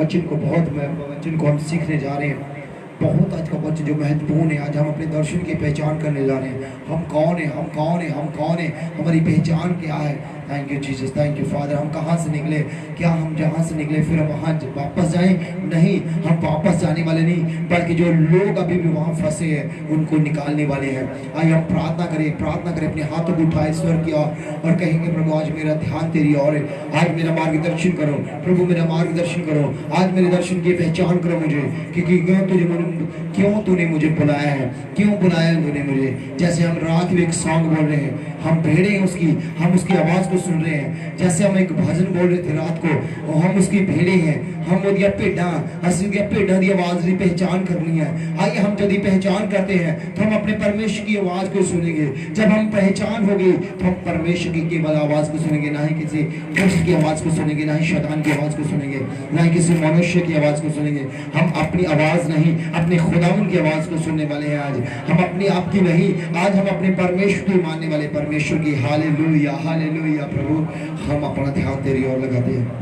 वचन को वचन को हम सीखने जा रहे हैं। बहुत आज का वचन जो महत्वपूर्ण है। आज हम अपने दर्शन की पहचान करने जा रहे हैं। हम कौन है, हम कौन है, हम कौन है, हमारी पहचान क्या है। Thank you Jesus, thank you father. हम कहाँ से निकले? क्या हम जहाँ से निकले फिर हम वहाँ वापस जाएं? नहीं, हम वापस जाने वाले नहीं, बल्कि जो लोग अभी भी वहाँ फंसे हैं उनको निकालने वाले हैं। आइए हम प्रार्थना करें अपने हाथों को उठाए ईश्वर की और कहेंगे प्रभु आज मेरा ध्यान तेरी ओर है। आज मेरा मार्गदर्शन करो प्रभु, मेरा मार्गदर्शन करो। आज मेरे दर्शन की पहचान करो मुझे, क्योंकि क्यों तूने मुझे बुलाया है, क्यों बुलाया तूने मुझे। जैसे हम रात में एक सॉन्ग बोल रहे हैं, हम भेड़े हैं उसकी, हम उसकी आवाज़ को सुन रहे हैं। जैसे हम एक भजन बोल रहे थे रात को, और हम उसकी भेड़े हैं, हम ओदिया भेड़ा, असं भेड़ा की आवाज़ की पहचान करनी है। आइए हम यदि पहचान करते हैं तो हम अपने परमेश्वर की आवाज़ को सुनेंगे। जब हम पहचान होगी तो हम परमेश्वर की केवल आवाज़ को सुनेंगे, ना ही किसी दुष्ट की आवाज़ को सुनेंगे, ना ही शैतान की आवाज़ को सुनेंगे, ना ही किसी मनुष्य की आवाज़ को सुनेंगे। हम अपनी आवाज़ नहीं, अपने खुदावन की आवाज़ को सुनने वाले हैं। आज हम अपनी आप की नहीं, आज हम अपने परमेश्वर की मानने वाले परमेश्वर की। Hallelujah, hallelujah. प्रभु हम अपना ध्यान तेरी ओर लगाते हैं।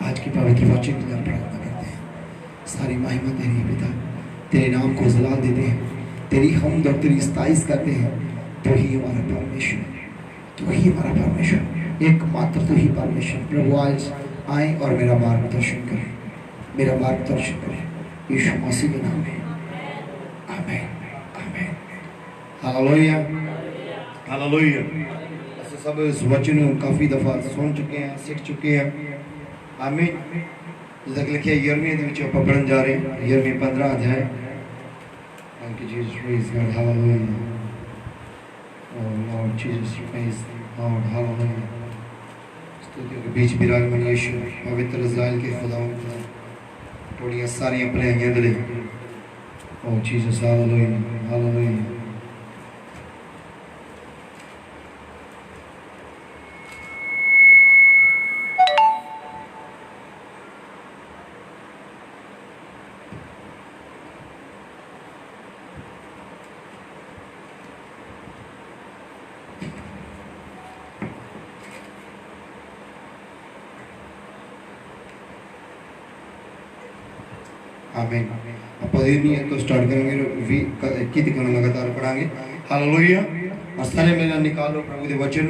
आज की पवित्र वचन की हम प्रार्थना करते हैं। सारी महिमा तेरी पिता, तेरे नाम को जलाल देते हैं, तेरी हमद और तेरी स्ताइश करते हैं। तो ही हमारा परमेश्वर, तो ही हमारा परमेश्वर, एकमात्र तो ही परमेश्वर। प्रभु आज आए और मेरा मार्गदर्शन करें, मेरा मार्गदर्शन करें यीशु मसीह के नाम में। आमीन, आमीन। Hallelujah, hallelujah. ऐसे सब इस वचन को काफ़ी दफ़ा सुन चुके हैं, सीख चुके हैं। आमीन। जिस तक लिखे यिर्मयाह के आप पढ़न जा रहे हैं, यिर्मयाह 15 अध्याय। Thank you Jesus, praise God, hallelujah. Oh lord Jesus, praise God, hallelujah. स्तुति के बीच विराजमान यीशु, पवित्र इज़राइल के खुदावंद, थोड़ियां सारी अपने आइयां दले। ओह जीसस, हालेलुया, हालेलुया। आमीन। आप तो स्टार्ट करेंगे, 21 गाना लगातार पढ़ाएंगे। हालेलुया। सारे मेरा निकालो प्रभु के वचन।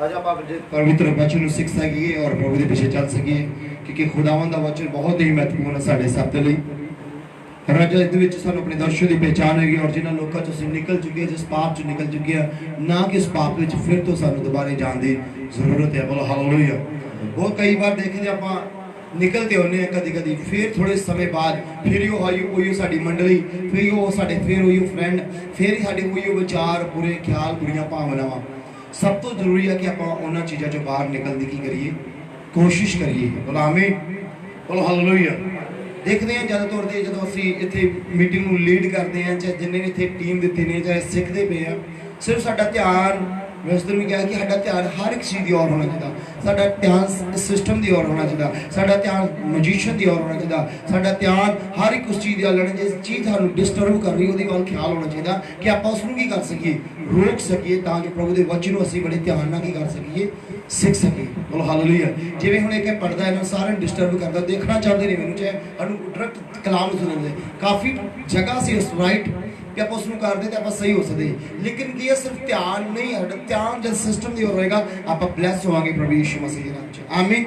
आज आप पवित्र वचन सीख सकिए और प्रभु के पीछे चल सकिए, क्योंकि खुदावंद का वचन बहुत ही महत्वपूर्ण है साढ़े सब के लिए। राजा इस सानू अपने दर्शन की पहचान होगी, और जिन्होंने लोगों चो निकल चुके हैं, जिस पाप चो निकल चुके हैं, ना कि इस पाप में फिर तो सानू दोबारा जाने की जरूरत है। बोलो हालेलुया। वो कई बार देखते आप निकलते होने कदी कदी, फिर थोड़े समय बाद फिर उही साड़ी मंडली, फिर उही फ्रेंड, फिर साढ़े उही विचार, बुरे ख्याल, बुरियां भावनावां। सब तो जरूरी है कि आप उन्होंने चीज़ों चो बाहर निकलने की करिए, कोशिश करिए। बोलो आमीन, बोलो हालेलुया। देखते हैं ज़्यादातर तो जो असी इतने मीटिंग में लीड करते हैं, चाहे जिन्हें इतने टीम दिते ने, चाहे सीखते पे हैं, सिर्फ साडा ध्यान, मिनिस्टर भी कहा कि साडा ध्यान हर एक चीज़ की ओर होना चाहिए। साडा ध्यान सिस्टम की ओर होना चाहिए, साडा ध्यान म्यूजिशियन की ओर होना चाहिए, साडा ध्यान हर एक उस चीज़ की ओर, जिस चीज़ सानू डिस्टर्ब कर रही है वो ख्याल होना चाहिए कि आप उसनू की कर सकिए, रोक सकिए, ताकि प्रभु के वचन को असीं बड़े ध्यान नाल की कर सकिए, सीख सकिए। बोलो हालेलुया। जिवें हुण एक पढ़दा है ना, सारे डिस्टर्ब करता, देखना चाहते नहीं मैनूं, चाहे डायरेक्ट कलाम सुनते, काफ़ी जगह से उस राइट कि आप उसनू करते तो आप सही हो सकते, लेकिन कि सिर्फ ध्यान नहीं है, ध्यान जब सिस्टम की ओर रहेगा आप ब्लैस होवांगे प्रभु यीशु मसीह के नाम च। आमीन।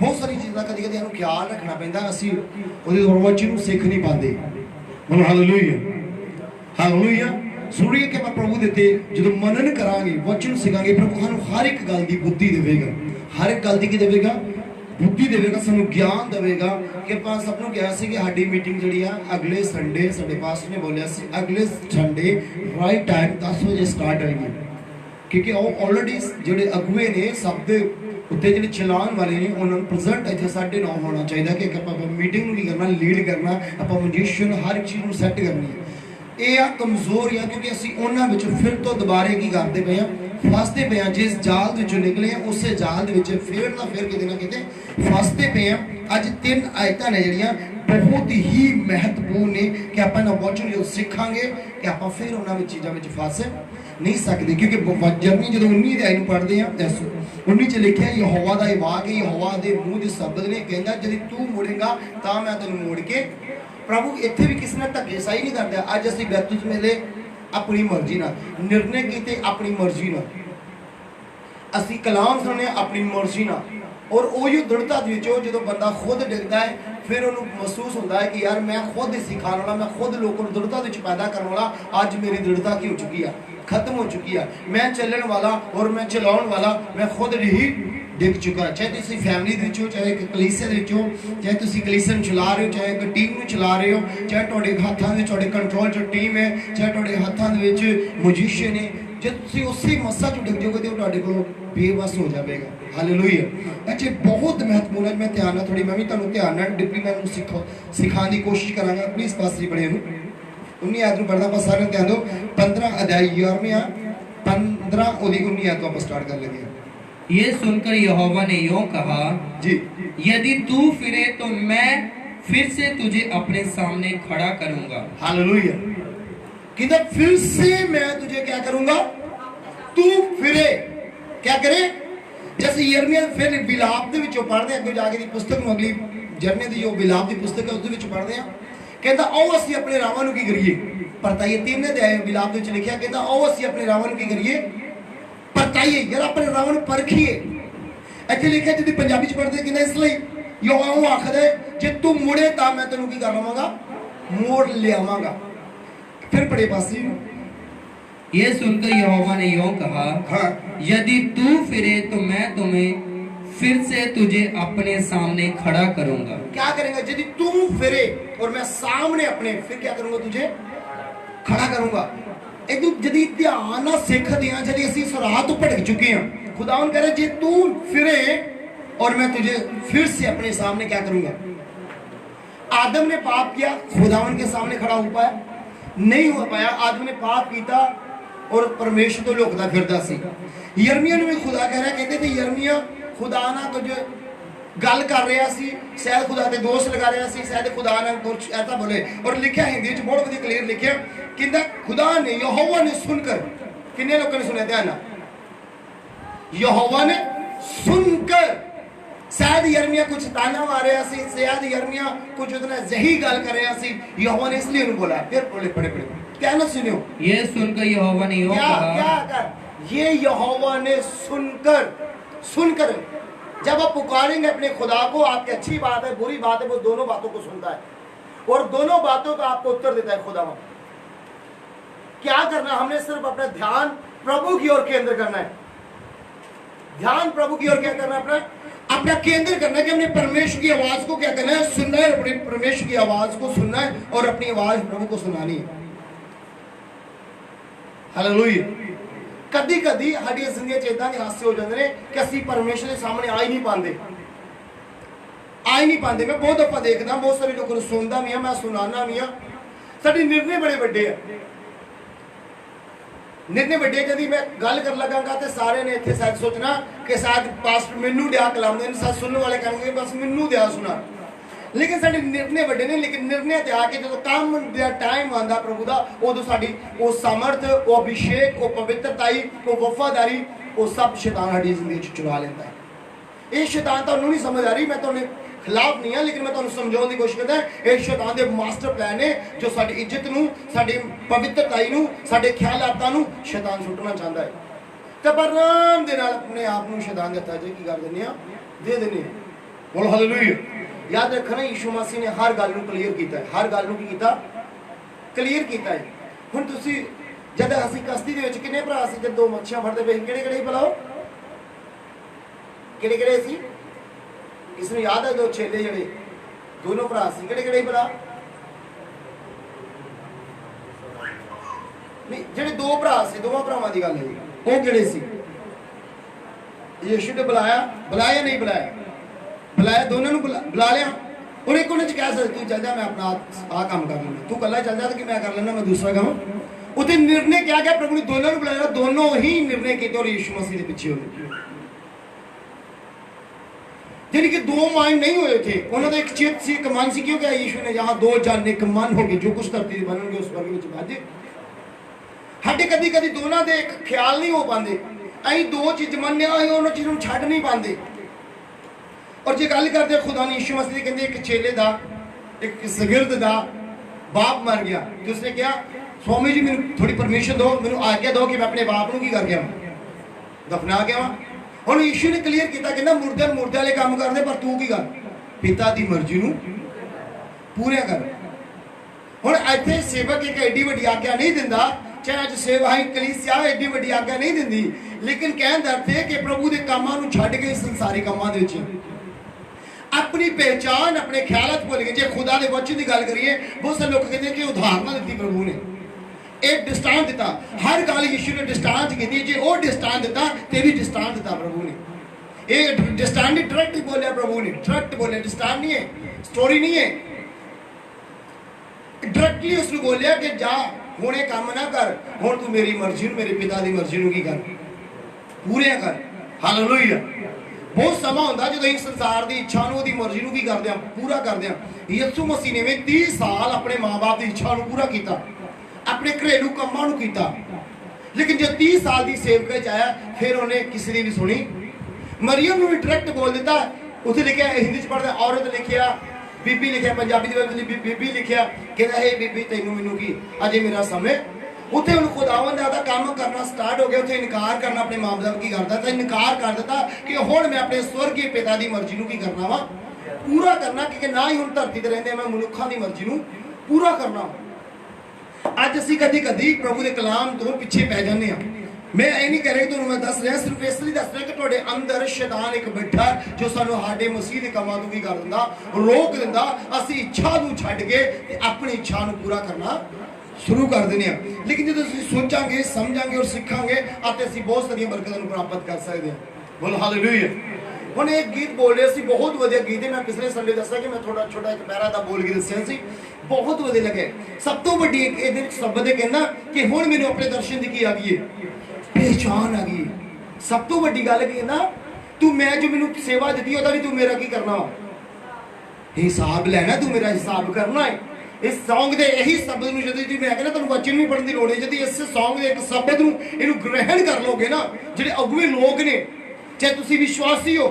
बहुत सारी चीज़ां कभी कभी हमें ख्याल रखना पैंदा, असीं उहदे वचन सीख नहीं पाते। बोलो हालेलुया, हालेलुया। जरूरी है कि आप प्रभु देते जो मनन करांगे, वचन सीखांगे, प्रभु सानू हर एक गल की बुद्धि देगा, हर एक गल की देगा, बुद्धि देगा, सानू ज्ञान देगा। कि आप सबनों कहा कि साडी मीटिंग जी अगले संडे, साडे पास ने बोलिया अगले संडे राइट टाइम 10 बजे स्टार्ट होएगी, क्योंकि वो ऑलरेडी जोड़े अगुए ने सब के उत्ते जो चलान वाले ने उन्होंने प्रजेंट इतने 9:30 होना चाहिए कि आप मीटिंग नहीं करना, लीड करना, आप म्यूजिशियन हर एक चीज़ सैट करनी है। ये आ कमजोर है, क्योंकि असी उन्होंने फिर तो दोबारे की करते पे हैं, फसते पे हैं। जिस जाल विचों निकले हैं उस जाल फिर ना फिर किते ना किते फसते पे हैं। अज 3 आयतां ने जिहड़ियां बहुत ही महत्वपूर्ण है कि आप वचन जो सीखांगे कि आप फिर उन्होंने चीज़ों में फस नहीं सकते, क्योंकि जर्नी जो 19 अध्याय पढ़ते हैं 19 लिखा यहोवा का वाक है, यहोवा के मूँह के शब्द ने कहता यदि तू मुड़ेगा तो मैं तेन मोड़ के। प्रभु इतने भी किसी ने धक्केशाही नहीं करता। अज असीं बैतूस मेले अपनी मर्जी ना निर्णय किए, अपनी मर्जी ना असीं कलाम सुने अपनी मर्जी ना, और उही दृढ़ता जो बंदा खुद डिगता है फिर उन्होंने महसूस होता है कि यार मैं खुद सिखाने वाला, मैं खुद लोगों को दृढ़ता पैदा करने वाला, अज मेरी दृढ़ता की हो चुकी है, खत्म हो चुकी है। मैं चलने वाला और मैं चलाने वाला मैं खुद ही डिग चुका। चाहे तुम फैमिली हो, चाहे कलीसिया हो, चाहे तुम कलीसिया चला रहे हो, चाहे एक टीम में चला रहे हो, चाहे तुहाडे हाथों में कंट्रोल जो टीम है, चाहे तुहाडे हाथों में म्यूजिशियन है, जो तुम उसी मस्सा च डिग जाओगे तो तुहाडे कोलों बेबस हो जाएगा। हालेलुया। अच्छा बहुत महत्वपूर्ण है। मैं ध्यान थोड़ी मैं भी तुहानू ध्यान डिपली मैं सिखाने की कोशिश करांगा। प्लीज़ पासरी बड़े 19 आयत में पढ़ना, बस सारे ध्यान दो। 15 अध्याय यिर्मयाह 15 और 19 आयत आप स्टार्ट कर लेंगे। ये सुनकर यहोवा ने यूं कहा जी, यदि तू फिरे तो मैं फिर से तुझे अपने सामने खड़ा करूंगा। हालेलुया। किधर फिर से मैं तुझे क्या करूंगा, तू फिरे क्या करे। जैसे यिर्मयाह फिर विलाप दे विचों पढ़दे अगे जाके दी पुस्तक अगली यिर्मयाह दी जो विलाप दी पुस्तक है उस दे विच पढ़दे हैं, कहता आओ असीं अपने रावां नूं की करिए। परताइए 3 अध्याय विलाप दे विच लिखिया, कहता आओ असीं अपने रावां नूं की करिए, परताइए यार अपने रावां नूं परखिए। इत्थे लिखिया जिद्दी पंजाबी च पढ़दे कहंदा इसलिए यहोवा आखदा है जे तू मुड़े तां मैं तैनूं की कर लवांगा, मोड़ लियावांगा। फिर पढ़े पासी ये सुनकर यहोवा ने यूं कहा, हाँ, यदि तू फिरे तो मैं तुम्हें फिर से तुझे अपने सामने खड़ा करूंगा। क्या करेंगे यदि तू फिरे और मैं सामने अपने फिर क्या करूंगा, तुझे खड़ा करूंगा। एक तो यदि ध्यान ना सीख दिया, यदि असीं इस राह तो भटक चुके हैं, खुदा कह रहे जे तू फिरे और मैं तुझे फिर से अपने सामने क्या करूंगा। आदम ने पाप किया, खुदावन के सामने खड़ा हो पाया नहीं हो पाया। आदम ने पाप किया और परमेश्वर तो लुकदा फिरदा सी। यिर्मयाह ने भी खुदा कह रहा, कहते थे यिर्मयाह खुदा ना कुछ गल कर रहा सी, शायद खुदा ते दोष लगा रहा सी, शायद खुदा ने कुछ ऐसा बोले। और लिखा हिंदी में बहुत बढ़िया क्लियर लिखा कि खुदा ने यहोवा ने सुनकर, किन्ने लोगों ने सुना ध्यान, यहोवा ने सुनकर, शायद यिर्मयाह कुछ ताना मार रहा सी, शायद यिर्मयाह कुछ उतना जही गल कर रहा सी, यहोवा ने इसलिए उन्हें बोला। फिर बोले पढ़े पढ़े क्या ना सुनियो। ये सुनकर यहोवा ने यूं कहा, क्या कर ये यहोवा ने सुनकर, सुनकर जब आप पुकारेंगे अपने खुदा को, आपकी अच्छी बात है बुरी बात है, वो दोनों बातों को सुनता है और दोनों बातों का आपको उत्तर देता है खुदा। क्या करना, हमने सिर्फ अपना ध्यान प्रभु की ओर केंद्र करना है। ध्यान प्रभु की ओर क्या करना है, अपना केंद्र करना है कि हमने परमेश्वर की आवाज को क्या करना है, सुनना है, अपने परमेश्वर की आवाज को सुनना है और अपनी आवाज प्रभु को सुनानी है। हालेलुया। कदी कदी साडी जिंदगी च इदां दे हादसे हो जाते हैं कि असीं परमेश्वर के सामने आ ही नहीं पाते, आ ही नहीं पाते। मैं बहुत दफा देखदा, बहुत सारे लोगों को सुनदा भी हां, मैं सुनाना भी हां। साडे निर्णय बड़े बड़े हैं, निर्णय बड़े। यदि मैं गल कर लगांगा तो सारे ने इत्थे शायद सोचना कि शायद पास्टर मैनू दिया कलाम देन, शायद सुनने वाले कहेंगे बस मैनू दिया सुना। लेकिन साडे निर्णय बड़े ने, लेकिन निर्णय ते आके जो काम दा टाइम आंदा प्रभु दा, उदों साडी वो सामर्थ, वो अभिषेक, वो पवित्रताई, वो वफादारी, वो सब शैतान साडी जिंदगी च चुरा लेंदा है। ये शैतान तुहानू नहीं समझ आ रही, मैं तुहानू खिलाफ नहीं है, लेकिन मैं तुहानू समझाउण दी कोशिश करदा है। ये शैतान दे मास्टर प्लान है जो साडी इज्जत नू, साडी पवित्रताई नू, साडे ख्यालातां नू शैतान सुटना चाहता है। ते पर आराम दे नाल अपने आप नू शैतान दे हत्थां च की कर दिंदे आ, दे दिंदे आ। बोलो हालेलुया। याद रखना यीशु मसीह ने हर गल क्लीयर किया है, हर गल क्लीयर किया है। हुण तुसीं जद असीं कश्ती दे विच किन्ने भरा सी, जद दो मच्छियां फड़दे पे किहड़े-किहड़े बुलाओ, किहड़े-किहड़े सी, किसनूं याद है? दो चेले जिहड़े दोनों भरा सी, किहड़े-किहड़े भरा नहीं, जिहड़े दो भरा सी, दोवां भरावां दी गल है, ओह किहड़े सी? यीशु ने बुलाया, बुलाया नहीं बुलाया, बुलाया, दोनों ने बुला लिया। और एक उन्हें कह सकते तू चल जा, मैं अपना आ काम कर लेना, तू कला चल जा कि मैं कर लेना, मैं दूसरा काम। उसे निर्णय क्या क्या प्रभु ने दोनों ने बुलाया, दोनों ही निर्णय किए और यीशु मसीह के पीछे हो गए। यानी कि दो माइंड नहीं हुए थे, उन्होंने एक चित सी एक मन सी, क्योंकि यीशु ने यहाँ दो जन एक मन हो गए, जो कुछ धरती ते बनणगे उस वर्ग विच बाजे। साडे कदी कदी दोनों दे एक ख्याल नहीं हो पाते, असीं दो चीज मन्निया असीं उन्हां चीज़ां नूं छड्ड नहीं पाते। और जे गल करते खुदा ने यीशु मसीह कहते एक चेले दा एक शगिर्द दा बाप मर गया, तो उसने कहा स्वामी जी मैंने थोड़ी परमिशन दो, मैंने आज्ञा दो कि मैं अपने बाप को की करके आवां, दफना के आवां। हुण यीशु ने क्लीयर किया, कहना मुर्दे मुर्दे वाले काम करते, पर तू की कर, पिता की मर्जी नूं पूरा कर। हुण इत्थे सेवक एक एडी वड्डी आज्ञा नहीं दिंदा, चाहे अज सेवा ही कलीसिया एडी वड्डी आज्ञा नहीं दिंदी, लेकिन कहण दा अर्थ है कि प्रभु के कामां नूं छड्ड के संसारी कामां दे विच अपनी पहचान अपने ख्यालात भुल गए। जे खुदा के वचन की गल करिए, बहुत सारे लोग कहते हैं कि उदाहरण दी प्रभु ने, एक डिस्टांस दिता, हर गल यीशु ने डिस्टांस की, जे वो डिस्टांस दिता ते भी डिस्टांस दिता प्रभु ने। ये डिस्टांस नहीं, डायरेक्ट बोलिया प्रभु ने, डायरेक्ट बोलिया, डिस्टांस नहीं है, स्टोरी नहीं है, डायरेक्टली उसने बोलिया कि जा हुणे काम ना कर, हुण तू मेरी मर्जी नूं, मेरे पिता की मर्जी नूं की कर, पूरे कर। हालेलुया। बहुत समा होंदा जो असीं संसार की इच्छा नूं, ओहदी मर्जी नूं की करदे हां, पूरा करदे हां। यीशु मसीह ने भी 30 साल अपने माँ बाप की इच्छा नूं पूरा किया, अपने घरेलू कामां नूं कीता, लेकिन जो 30 साल की सेवक आया फिर उन्हें किसी की भी सुनी। मरियम नूं भी डायरेक्ट बोल दिता, उत्थे लिखिया हिंदी च पढ़दा औरत लिखिया, बीबी लिखिया, पंजाबी दे बीबी लिखिया, कहता है बीबी तैनूं मैनूं की, अजे मेरा समय। उत्थे उन्हें खुदावन दा काम करना स्टार्ट हो गया, उत्थे इनकार करना अपने माँ बाप की करता था, इनकार कर दिता कि हुण मैं अपने स्वर्गीय पिता की मर्जी नूं की करना वा, पूरा करना, क्योंकि ना ही हुण धरती ते रहिंदे मैं मनुक्खां दी मर्जी नूं पूरा करना। अज असीं कदी कदी प्रभु के कलाम तो पिछे पै जाने हां। मैं ये नहीं कह रहा कि मैं दस रहा, सिर्फ इसलिए दस रहा कि तुहाडे अंदर शैतान एक बैठा जो सानू साडे मसीह के कामां नूं की कर दिंदा, रोक दिंदा, असीं इच्छा नूं छड्ड के ते अपनी इच्छा नूं पूरा करना शुरू कर देने। लेकिन जो सोचांगे समझांगे और सीखांगे आते असीं बहुत सारी बरकतां नूं प्राप्त कर सकते हैं। बोलो हालेलुया। हुण एक गीत बोल रहे सी, बहुत वधिया गीत है, मैं पिछले संडे दस्या कि मैं थोड़ा छोटा एक पैरा दा बोल के दस्या सी, बहुत वधिया लगे। सब तो वड्डी एक इहदे विच शब्द है कहना कि हुण मैनूं अपने दर्शन दी की आ गई है, पहचान आ गई है। सब तो वड्डी गल कहना तू मैं जो मैनूं सेवा दी ओहदा भी तू मेरा की करना वा, हिसाब लेना, तू मेरा हिसाब करना है। इस सॉन्ग के यही शब्द नूं जदी मैं कहना तुहानूं वचन नहीं पढ़न दी लोड़ है, जदी इस सॉन्ग के एक शब्द नूं इहनूं ग्रहण कर लोगे ना, जिहड़े अगुवे लोग ने, चाहे तुसीं विश्वासी हो,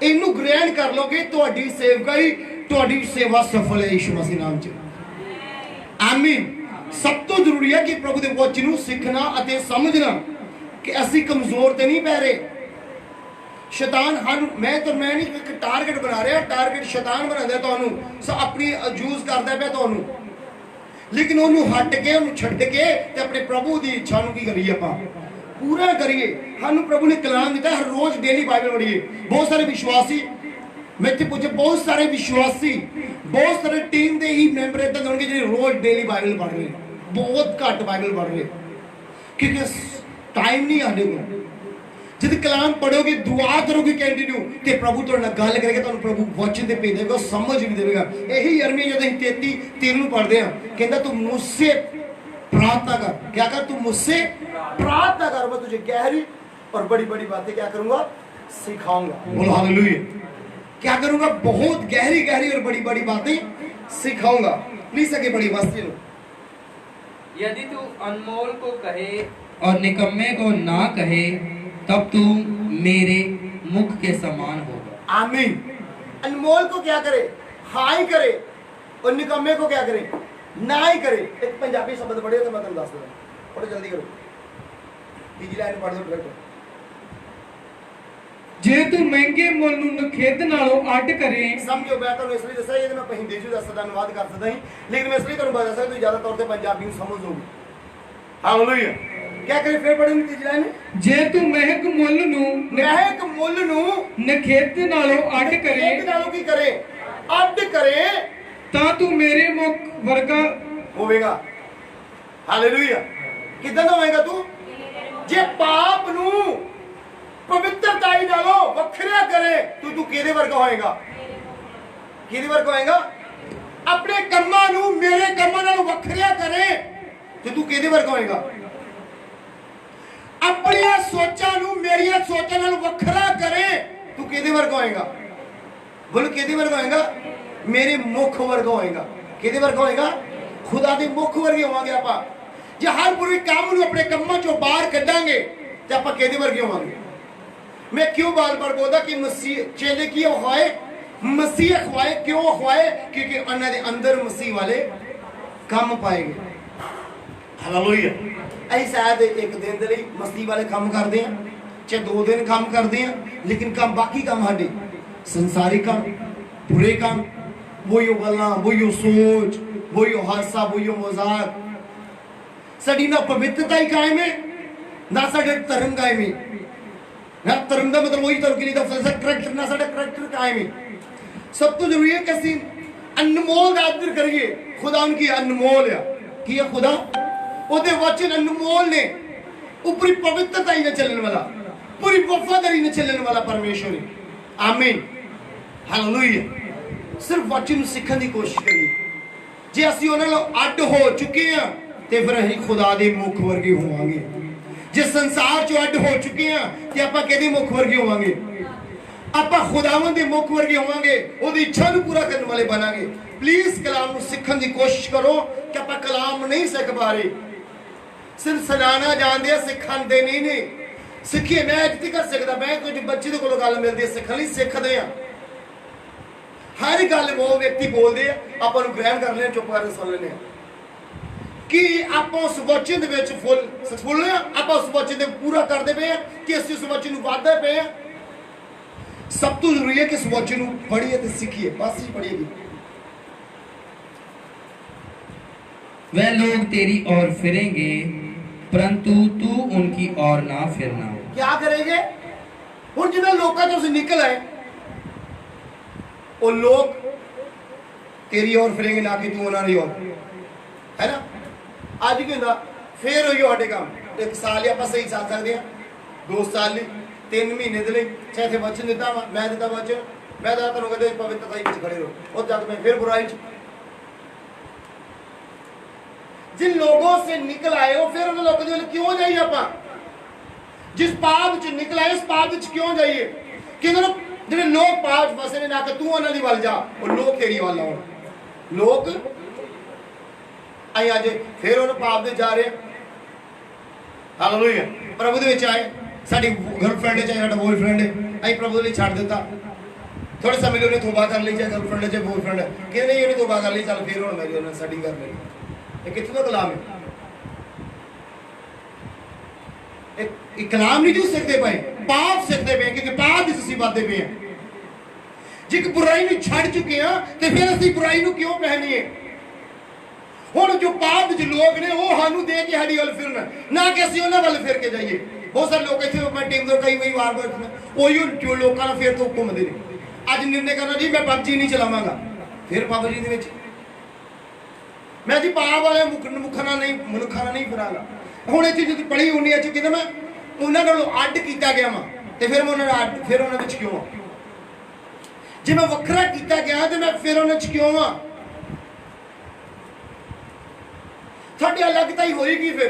इनू ग्रहण कर लोगे, तुहाडी सेवकाई तुहाडी सेवा सफल है यीशु मसीह नाम च। आमीन। सब तो जरूरी है कि प्रभु के वचन नूं सीखना अते समझना कि असीं कमजोर ते नहीं पै रहे। शैतान मैं नहीं एक टारगेट बना रहा, टारगेट शैतान बनाता तुहानूं, अपनी यूज करता पिया तुहानूं, लेकिन उन्होंने हट के उन्होंने छड्ड के ते अपने प्रभु की इच्छा नूं की करिए, आपां पूरा करिए। सानूं प्रभु ने कलाम दिता, हर रोज डेली बाइबल पढ़िए। बहुत सारे विश्वासी मैं इत्थे पूछे, बहुत सारे विश्वासी, बहुत सारे टीम के ही मैंबर इदां दे होणगे जिहड़े रोज डेली बाइबल पढ़ रहे, बहुत घट बाइबल पढ़ रहे, क्योंकि टाइम नहीं आने को। जब कलाम पढ़ोगे, दुआ करोगे कंटिन्यू, तो प्रभु तुहाडे नाल गल करेगा, तुहानूं प्रभु वचन ते भेज देगा, समझ भी देगा। यही यिर्मयाह जब 33:3 नूं पढ़दे हां, कहंदा तू मुझसे प्रार्थना कर, क्या कर, तू मुझसे प्रार्थना कर, मैं तुझे गहरी और बड़ी बड़ी बातें क्या करूंगा, सिखाऊंगा। बोलो हालेलुया। क्या करूंगा, बहुत गहरी गहरी और बड़ी बड़ी बातें सिखाऊंगा। प्लीज सके बड़ी मस्ती लो। यदि तू अनमोल को कहे और निकम्मे को ना कहे, तब तू मेरे मुख के समान होगा। आमीन। अनमोल को क्या करे, हाई करे, और निकम्मे को क्या करे, ना ही करे। एक पंजाबी शब्द पढ़े तो मैं तुम दस दूंगा, थोड़ा जल्दी करो, तीजी लाइन पढ़ दो डायरेक्ट। जे तू महंगे मुल नूं नखेत नालों अड करे, समझो मैं तुहानूं इसलिए दस्सिया, ये मैं हिंदी च दसदा अनुवाद कर सकदा ही, लेकिन मैं इसलिए तुहानूं बता सकदा तुसीं ज्यादा तौर ते पंजाबी नूं समझ लोगे। हालेलुया। क्या करे, फिर पढ़ेंगे तीजी लाइन। जे तू महक मुल नूं नखेत नालों अड करे, नखेत नालों की करे, अड करे, तां तू मेरे मुख वर्गा होवेगा। हालेलुया। किदां दा होएगा तू, जे पाप नूं पवित्रताई नालों वखरा करे, तू किहदे वर्गा होएगा, किहदे वर्गा होएगा, अपने कर्मां नूं मेरे कर्मां नालों वखरा करे, तू किहदे वर्गा होएगा, अपनी सोचां नूं मेरियां सोचां नालों वखरा करे, तू किहदे वर्गा होएगा। बोलो किहदे वर्गा होएगा? मेरे मुख वर्गा होएगा। किहदे वर्गा होएगा? खुदा दे मुख वर्गे होवांगे आपां। जे हर बुरे काम नूं अपने कम्मां चों बाहर कड्डांगे ते आपां किहदे वर्गे होवांगे? मैं क्यों बार बार बोलदा कि मसीह चेले की अखवाए, मसीह अखवाए, क्यों अखवाए? क्योंकि उन्हां दे अंदर मसीह वाले काम पाएंगे। हालेलुया। ਅਸੀਂ शायद एक दिन ਦੇ ਲਈ मसीह वाले काम करते हैं, चाहे 2 दिन काम करते हैं, लेकिन काम बाकी काम साडे संसारी काम, बुरे काम, वही गल्लां, वही सोच, वही हादसा, वही मजाक, साडी ना पवित्रता ही कायम है ना साडे धर्म कायम है। ना धर्म का मतलब वही धर्म की नहीं दफा करैक्टर ना साडा करैक्टर कायम है। सब तो जरूरी है कि ਅਸੀਂ अनमोल का आदर करिए। खुदा उनकी अनमोल है कि है खुदा ਉਹਦੇ वचन अनमोल ने, ऊपरी पवित्रता ही न चलने वाला, पूरी वफादारी न चलने वाला परमेश्वर है। आमीन, हालेलुया। सिर्फ वचन सीखने की कोशिश करिए। जे ਅਸੀਂ ਉਹਨਾਂ ਨਾਲ ਅੱਡ ਹੋ ਚੁੱਕੇ ਹਾਂ ਤੇ ਫਿਰ ਅਸੀਂ ਖੁਦਾ ਦੇ ਮੁਖ ਵਰਗੇ ਹੋਵਾਂਗੇ। ਜੇ ਸੰਸਾਰ ਚੋਂ ਅੱਡ ਹੋ ਚੁੱਕੇ ਹਾਂ ਤੇ ਆਪਾਂ ਕਿਹਦੇ ਮੁਖ ਵਰਗੇ ਹੋਵਾਂਗੇ? ਆਪਾਂ ਖੁਦਾਵੰਦ ਦੇ ਮੁਖ ਵਰਗੇ ਹੋਵਾਂਗੇ, ਉਹਦੀ ਇੱਛਾ ਨੂੰ ਪੂਰਾ ਕਰਨ ਵਾਲੇ बनांगे। प्लीज कलाम ਨੂੰ ਸਿੱਖਣ ਦੀ ਕੋਸ਼ਿਸ਼ ਕਰੋ ਕਿ ਆਪਾਂ ਕਲਾਮ ਨਹੀਂ ਸਿੱਖ ਪਾ ਰਹੇ, सिर्फ सुनाना जानते हैं, सिखाते नहीं। सिखिए मैं इतनी कर सकता, मैं कुछ बच्चे को गल मिलती है सीखने लिए सीखते हैं। हर गल वो व्यक्ति बोलते हैं आप ग्रहण कर लें, चुप करके सुन लें कि आप उस वचन फुल आप उस वचन पूरा करते पे हैं कि अस उस वचन वाधते पे हैं। सब तो जरूरी है कि इस वचन पढ़िए तो सीखिए, बस ही पढ़िएगी। वह लोग तेरी ओर फिरेंगे परंतु तू उनकी ओर ना फिरना। क्या करेंगे? हुण जिन्हां लोकां चों निकल आए वो लोग तेरी ओर फिरेंगे ना कि तू उन्हां दी ओर, है ना। अज की हुंदा फिर उही साडे काम, 1 साल ही आपां सही चल सकदे हां, 2 साल लई, 3 महीने दे लई, चाहे इत्थे वचन दित्ता वा, मैं दित्ता वचन, मैं तां तुहानूं कहंदे पवित्रता विच खड़े रहो, उस जग मैं फिर बुराई च। जिन लोगों से निकल आए हो फिर उन लोगों के क्यों जाइए? आप जिस पाप च निकल आए उस पाप च क्यों जाइए? क्योंकि जो लोग पाप फसे ने ना कि तू उन्होंने वल जा, और लोग तेरी वल आउण। लोग अज फिर उन्होंने पाप दे जा रहे। हालेलुया। प्रभु दे विच आए, साडी गर्लफ्रेंड है चाहे साडा बॉयफ्रेंड है, असीं प्रभु दे छड्ड दित्ता, थोड़े समय लिए उन्हें तौबा कर ली, चाहे गर्लफ्रेंड है चाहे बॉयफ्रेंड है, कि नहीं उन्हें तौबा कर ली, चल फिर हुण मेरी उन्होंने सेटिंग कर ली। कितों का कलाम है? एक कलाम नहीं जो सीखते पे, पाप सीखते पे, क्योंकि पाप इसी बातें पे हैं। जे बुराई में छड़ चुके हैं तो फिर असं बुराई को क्यों पहनीए? हुण जो पाप जो लोग ने वो सानू दे के साडी वल फिरन, ना कि असं उन्होंने वल फिर के जाइए। बहुत सारे लोग इतने मैं टीम दो कई बार वही लोगों का फिर तो घूमते हैं। अज निर्णय करना जी मैं पबजी नहीं चलावांगा, फिर पबजी के मैं जी पाप वाले मुखना नहीं मनुखा नहीं फिरांगा। हुण इत्थे जो पढ़ी होनी है कि मैं उन्होंने अड्ड किया गया वा तो फिर मैं उन्होंने फिर उन्होंने क्यों? जे मैं वखरा किया गया तो मैं फिर उन्होंने क्यों वा? साडी अलगता ही होएगी। फिर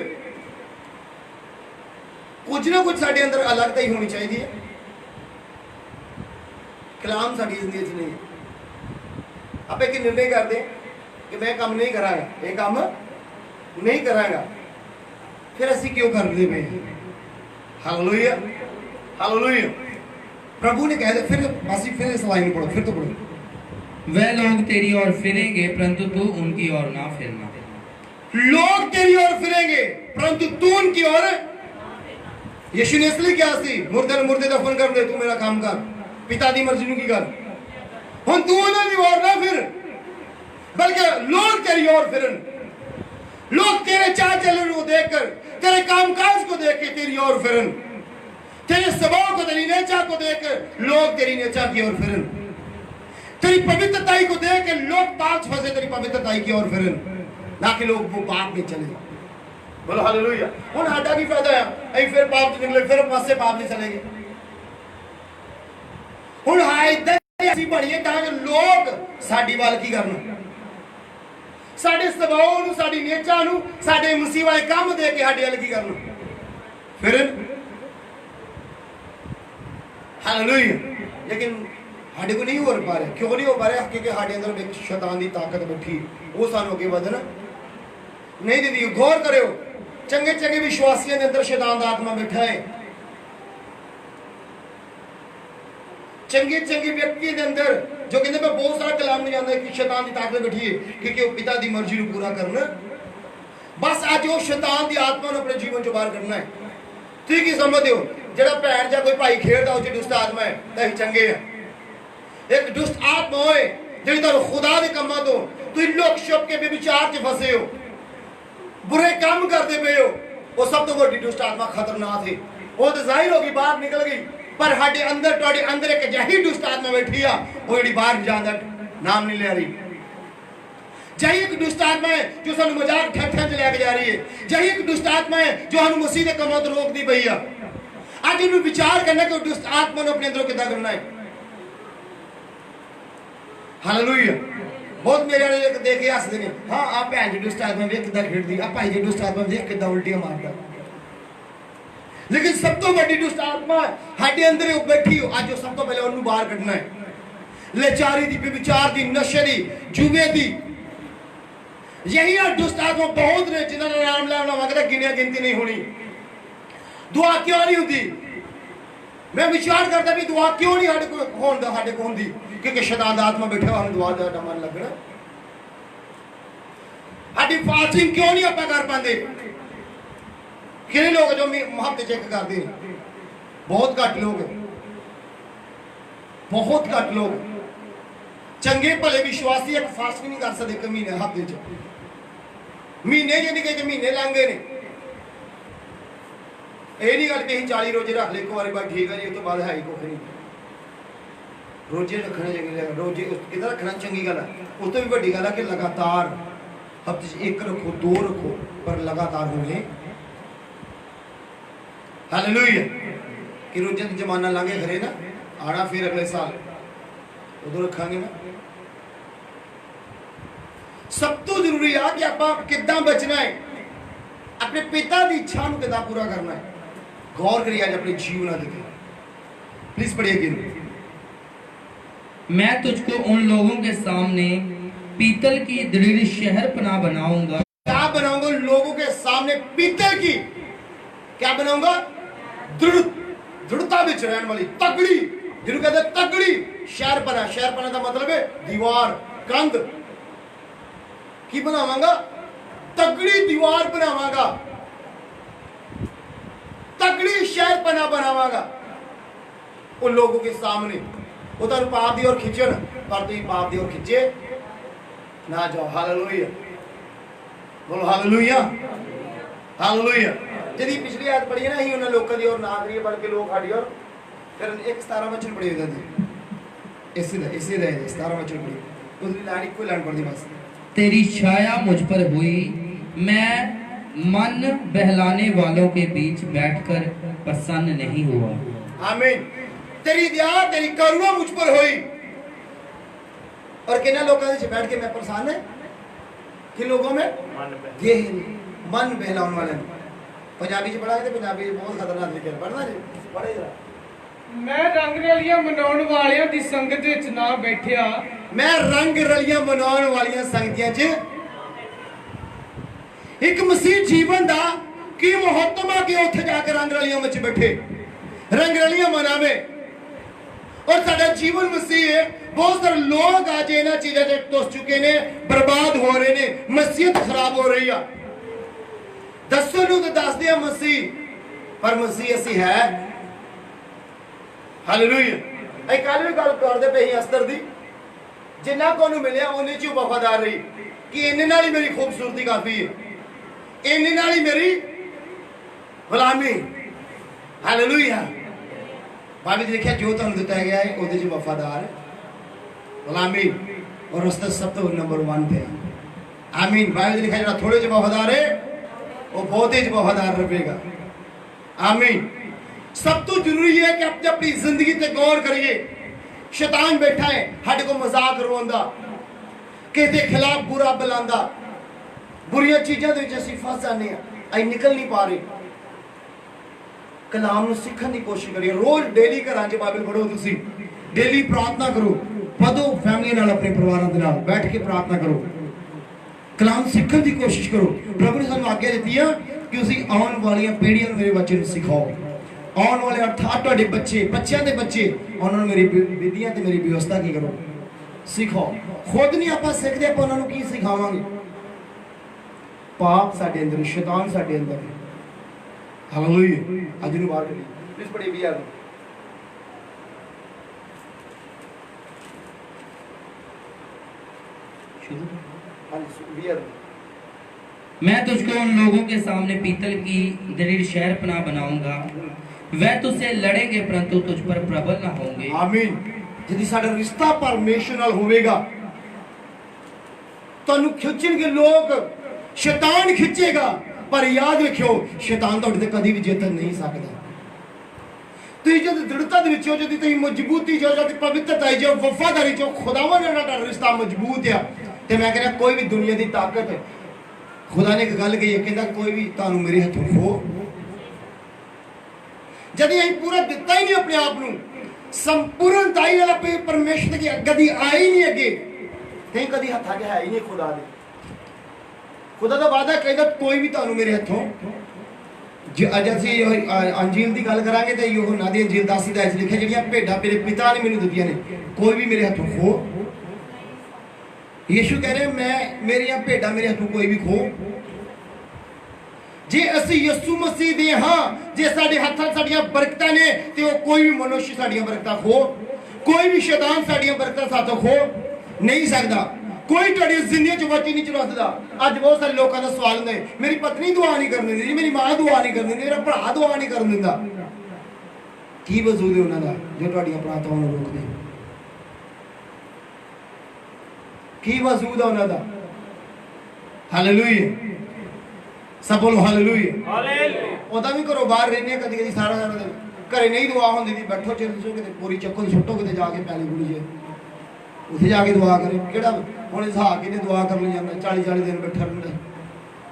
कुछ ना कुछ साडे अंदर अलगता ही होनी चाहिए है। कलाम साडी जिंदगी नहीं है। आप एक निर्णय कर दें कि मैं काम नहीं करांगा, ये काम नहीं करांगा, फिर असी क्यों करते पे? Hallelujah, hallelujah. प्रभु ने कह दिया फिर बस फिर इस लाइन पढ़ो, फिर तो पढ़ो। वह लोग तेरी ओर फिरेंगे परंतु तू उनकी ओर ना फिरना। लोग तेरी ओर फिरेंगे परंतु तू उनकी ओर। यीशु ने इसलिए क्या सी मुर्दे मुर्दे दफन कर दे, तू मेरा काम कर, पिता दी मर्जी की गल। हुण तू उन्हां दी ओर ना फिर, बल्कि लोग तेरी ओर फिरन। लोग तेरे चाल चलन को देखकर, तेरे कामकाज को देख के तेरी ओर फिरन, तेरे स्वभाव को, तेरी नेचा को देखकर लोग तेरी नेचा की ओर फिरन, तेरी पवित्रताई को देख के लोग पाप फंसे तेरी पवित्रताई की ओर फिरन, ना कि लोग वो पाप में चले। बोलो हालेलुया। हुण साडा की फायदा है, असीं फिर पाप निकले, फिर पासे पाप में चले गए। हुण हां इदां असीं बणीए तां जो लोग साडी वाल की करन, साडे स्वभाव नूं, साडी नेचा नूं, साडे मसीह वाले काम दे के साडे वाल की करन फिर। हालेलुया। लेकिन साढ़े को नहीं हो पा रहा। क्यों नहीं हो पा रहा? क्योंकि हमारे अंदर एक शैतान की ताकत बैठी, वो सानू अगे बढ़ना नहीं दी। गौर करो, चंगे चंगे विश्वासियों के अंदर शैतान का आत्मा बैठा है। चंगे चंगे व्यक्ति के अंदर जो कहते मैं बहुत सारा कलाम नहीं जानता कि शैतान की ताकत बैठी है, क्योंकि वो पिता की मर्जी को पूरा करना। बस आज वो शैतान की आत्मा ने अपने जीवन चो बाहर करना है। ठीक ही समझते हो, जरा भैन या कोई भाई खेलता हो दुष्ट आत्मा है तो चंगे है। एक दुष्ट आत्मा होए जी खुदा के कामों तो तुम लोग छुप के व्यभिचार च फसे हो, बुरे काम करते पे हो, वो सब तो बड़ी दुष्ट आत्मा खतरनाक है। वो तो जाहिर होगी बाहर निकल गई, पर हमारे अंदर तुहाडे अंदर एक अजिही दुष्ट आत्मा बैठी है, वो जी बाहर जान का नाम नहीं ले रही। जही एक दुष्ट आत्मा है जो सानू मजाक ठट्ठा च लैके जा रही है। जही एक दुष्ट आत्मा है जो सानू मसीह के कामों तो रोकती पई है। अज इन्हू विचार करना कि दुष्ट आत्मा ने अपने अंदरों कितना करना है। हालेलुया। बहुत मेरे वाले देख के हसते हैं, हाँ आप भैन जी दुष्ट आत्मा वेख कितना खेड़ती, आप भाई जी दुष्ट आत्मा वेख कितना उल्टियां मारता। लेकिन सब तो बड़ी दुष्ट आत्मा हमारे अंदर बैठी हो, आज सब तो पहले उन्हें बाहर कढ़ना है। लाचारी दी, व्यभिचार दी, नशे दी, जुए दी, यही दुष्ट आत्मा बहुत ने जिन्होंने नाम लेना मंगता गिनिया गिनती नहीं होनी। दुआ क्यों नहीं होती? मैं विचार करता भी दुआ क्यों नहीं साढ़े को होंदी? क्योंकि शैतान आत्मा बैठा हुआ, दुआ का मन लगना। हमारी फास्टिंग क्यों नहीं आप कर पाते? कितने लोग जो हफ्ते चेक करते हैं? बहुत घट लोग, बहुत घट लोग। चंगे भले विश्वासी एक फास्टिंग नहीं कर सकते एक महीने हफ्ते च, महीने जो नहीं कहे महीने लंघे ने। यह नहीं गल कि 40 रोजे रख ले एक बार, बात ठीक है जी, उस तो बाद है ही कुछ नहीं। रोजे रखने चाहिए, रोजे कि रखना चंगी गल है। उस तो भी बड़ी गल है कि लगातार हफ्ते एक रखो, 2 रखो, पर लगातार हो गए। हालेलुया। कि रोजे का जमाना लागे खरे ना, आना फिर अगले साल उदो रखांगे ना। सब तो जरूरी है कि आप कितना बचना है, अपने पिता की इच्छा को कितना पूरा करना है। गौर करिए आज अपने जीवन के। प्लीज पढ़िए। मैं तुझको उन लोगों के सामने पीतल की दृढ़ शहर पनाह बनाऊंगा। क्या बनाऊंगा? लोगों के सामने पीतल की क्या बनाऊंगा? दृढ़ता विच रहने वाली, तगड़ी, जिन्हों कहते तगड़ी शहरपना। शहरपना का मतलब है दीवार, कंध की बनावांगा, तगड़ी दीवार बनावांगा, तगड़ी शहरपना बनावांगा उन लोगों के सामने। वो तो पाप दी ओर खिंचन, पर तुम पाप दी ओर खिंचे ना जाओ। हालेलुया, बोलो हालेलुया, हालेलुया। यदि पिछली आयत पढ़ी ना ही उन्हें लोगों की ओर ना करिए, बल्कि लोग हमारी ओर। फिर 1:17 वचन पढ़ी होता थी, इसी दे 17 वचन पढ़ी, उसकी लाइन कोई लाइन पढ़ दी बस। तेरी छाया मुझ पर हुई, मैं मन बहलाने वालों के बीच बैठकर प्रसन्न नहीं हुआ। आमीन। तेरी दया, तेरी करुणा मुझ पर हुई। और किन लोगों से बैठ के मैं प्रसन्न है? किन लोगों में? मन बहलाने वाले। पंजाबी च पढ़ा, पंजाबी बहुत खतरनाक लिखा है, पढ़ना जी, पढ़े जरा। मैं रंग रलियां मनाउण वालियां दी संगत विच ना बैठिया। मैं रंग रलियां मनाउण वालियां संगतियां च। एक मसीह जीवन दा की महत्व है कि उत्थे जाके रंग रलियां विच बैठे, रंग रलियां मनावे। और साडा जीवन मसीह है। बहुत सारे लोग आज इन्हां चीज़ों से तुस चुके ने, बर्बाद हो रहे ने, मसीहत खराब हो रही है। दसो नूं तो दस दिया मसीह, पर मसीह असी है। हालेलुया। असीं कल भी गल करदे पे अस्तर दी, जिन्ना को मिलिया उन्नी च वफादार रही कि इन्ने नाल ही मेरी खूबसूरती काफी है, इन्ने नाल ही मेरी गुलामी। हालेलुया। बाइबल लिखा जो तुहानूं दिता गया है उहदे च वफादार गुलामी और उसका सब तो नंबर 1 पे। आमीन। बाइबल लिखा जो थोड़े च वफादार है वो बहुत ही वफादार रहेगा। आमीन। सब तो जरूरी है कि अपनी जिंदगी ते गौर करिए। शैतान बैठा है हमारे को मजाक करवांदा, किसी के खिलाफ बुरा बुलांदा, बुरियां चीज़ों के असीं फस जाने, असीं निकल नहीं पा रहे। कलाम नूं सीखण की कोशिश करिए। रोज डेली घर च बाइबल पढ़ो, तुसीं डेली प्रार्थना करो, पढ़ो फैमिली नाल, अपने परिवारों के नाल बैठ के प्रार्थना करो, कलाम सीखने की कोशिश करो। प्रभु ने सानू आज्ञा दी है कि उसी आने वाली पीढ़ियों मेरे बच्चे सिखाओ, आने वाले अर्थात तुहाडे बच्चे, बच्चों के बच्चे, उन्होंने मेरी विधियां ते मेरी व्यवस्था की करो, सिखाओ। खुद नहीं आप सीखते, आप उन्होंने की सिखावांगे? पाप साडे अंदर, शैतान साडे अंदर है। हालेलुया। अज नूं बाहर करिए प्लीज, पढ़िए भी यार। मैं तुझको उन लोगों के सामने पीतल की दृढ़ शहरपनाह बनाऊंगा, वह तुझसे लड़ेंगे परंतु तुझ पर प्रबल ना होंगे। आमीन। यदि साडा रिश्ता परमेश्वर नाल होवेगा, तुहानू खिंचणगे लोग, शैतान खिंचेगा, पर याद रखियो शैतान तुहाडे ते कदी भी जित नहीं सकदा। तुसीं जद दृढ़ता दे विच हो, जद तुसीं मजबूती जो, जद पवित्रता जो, वफादारी जो, खुदावन नाल तुहाडा रिश्ता मजबूत है, ते मैं कहना कोई भी दुनिया की ताकत, खुदा ने एक गल कही है, कहता कोई भी तुहानू मेरे हथों खो, जदि असीं पूरा दिता ही नहीं अपने आप नूं, संपूर्णताई वाला परमेश्वर की कदी आई नहीं अगे, ते कदी हथा के है ही नहीं खुदा दे। खुदा का वादा कहता कोई भी तुहानू मेरे हथों, अज असीं अंजील की गल करांगे तो यूहन्ना दी अंजील 10 अध्याय च लिखिआ, जिहड़ियां भेडां मेरे पिता ने मैनूं दित्तियां ने, कोई भी मेरे हथों खो। यीशु कह रहे मैं, मेरिया भेडां मेरे हथों कोई भी खो। जे असीं यीशु मसीह दे हां, जे साडे हत्थां साडीआं बरकतां ने, ते ओह कोई भी मनुष्य साडीआं बरकतां खो, कोई भी शैतान साडीआं बरकतां साथों खो नहीं सकदा। कोई तुहाडी जिंदगी च बची नहीं चला सकदा। अज बहुत सारे लोगों का सवाल हुंदा है, मेरी पत्नी दुआ नहीं करन दिंदी, मेरी मां दुआ नहीं करन दिंदी, मेरा भरा दुआ नहीं करन दिंदा। की वजूद है उन्हां दा जो तुहाडीआं प्रार्थनावां नूं रोकदे? की वजूद है उन्हां दा? हालेलुया। सब बोलो हालेलुया। हालेलुया। ओदा भी घरों बाहर रहने, कदी कदी सारा सारा दिन घरे नहीं दुआ होंदी दी, बैठो चिर किते पूरी चक्को सुट्टो, किते जाके पैली पूरी जे उत्थे जाके दुआ करे। केड़ा हुण इसहाक ही दुआ कर ली जांदा, 40 दिन बैठा रहिंदा,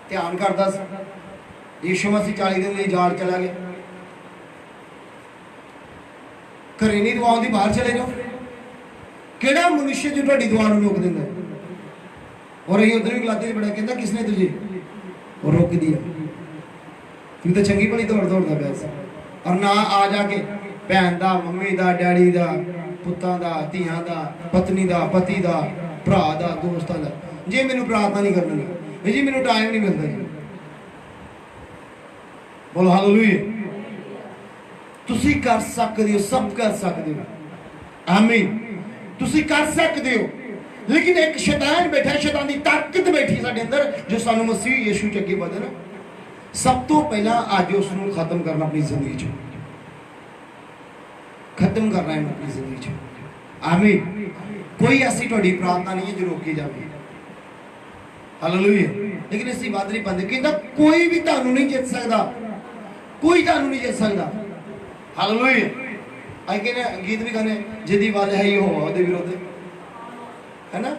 ध्यान करदा सी। यीशु मसीह 40 दिन लई जाड़ चला गया, घरे नहीं दुआ होंदी, बाहर चले जाओ। केड़ा मनुष्य जो तुहाडी दुआ नूं रोक दिंदा? और असीं उधर भी गलाती च बड़ा कहंदा किसने तुझे और रोक दिया? तू तो चंगी भली दौड़ दौड़दा पिया सी, और ना आ जाके भैन दा, मम्मी दा, डैडी दा, पुत्तां दा, धीआं दा, पत्नी दा, पति दा, भरा दा, दोस्तां दा, जे मैनूं प्रार्थना नहीं करनी जी, मैनूं टाइम नहीं मिलता जी। बोलो हालेलुया। तुसीं कर सकदे हो, सब कर सकदे हो। आमीन। तुसीं कर सकदे हो, लेकिन एक शैतान बैठा, शैतान की ताकत बैठी साडे अंदर, जो सानू मसीह यीशु च अगे वधन। सब तो पहला अज उसनूं खत्म करना अपनी जिंदगी च, खत्म करना है अपनी जिंदगी च। आमीन। कोई ऐसी तुहाडी प्रार्थना नहीं है जो रोकी जाए। हालेलुया। लेकिन इसी बात नहीं पाते, कहता कोई भी तुहानू नहीं जित सकता, कोई तुहानू नहीं जित सकता। हालेलुया। असीं कहने गीत भी गाने, जिदी वल है यहोवा दे विरोध, है ना?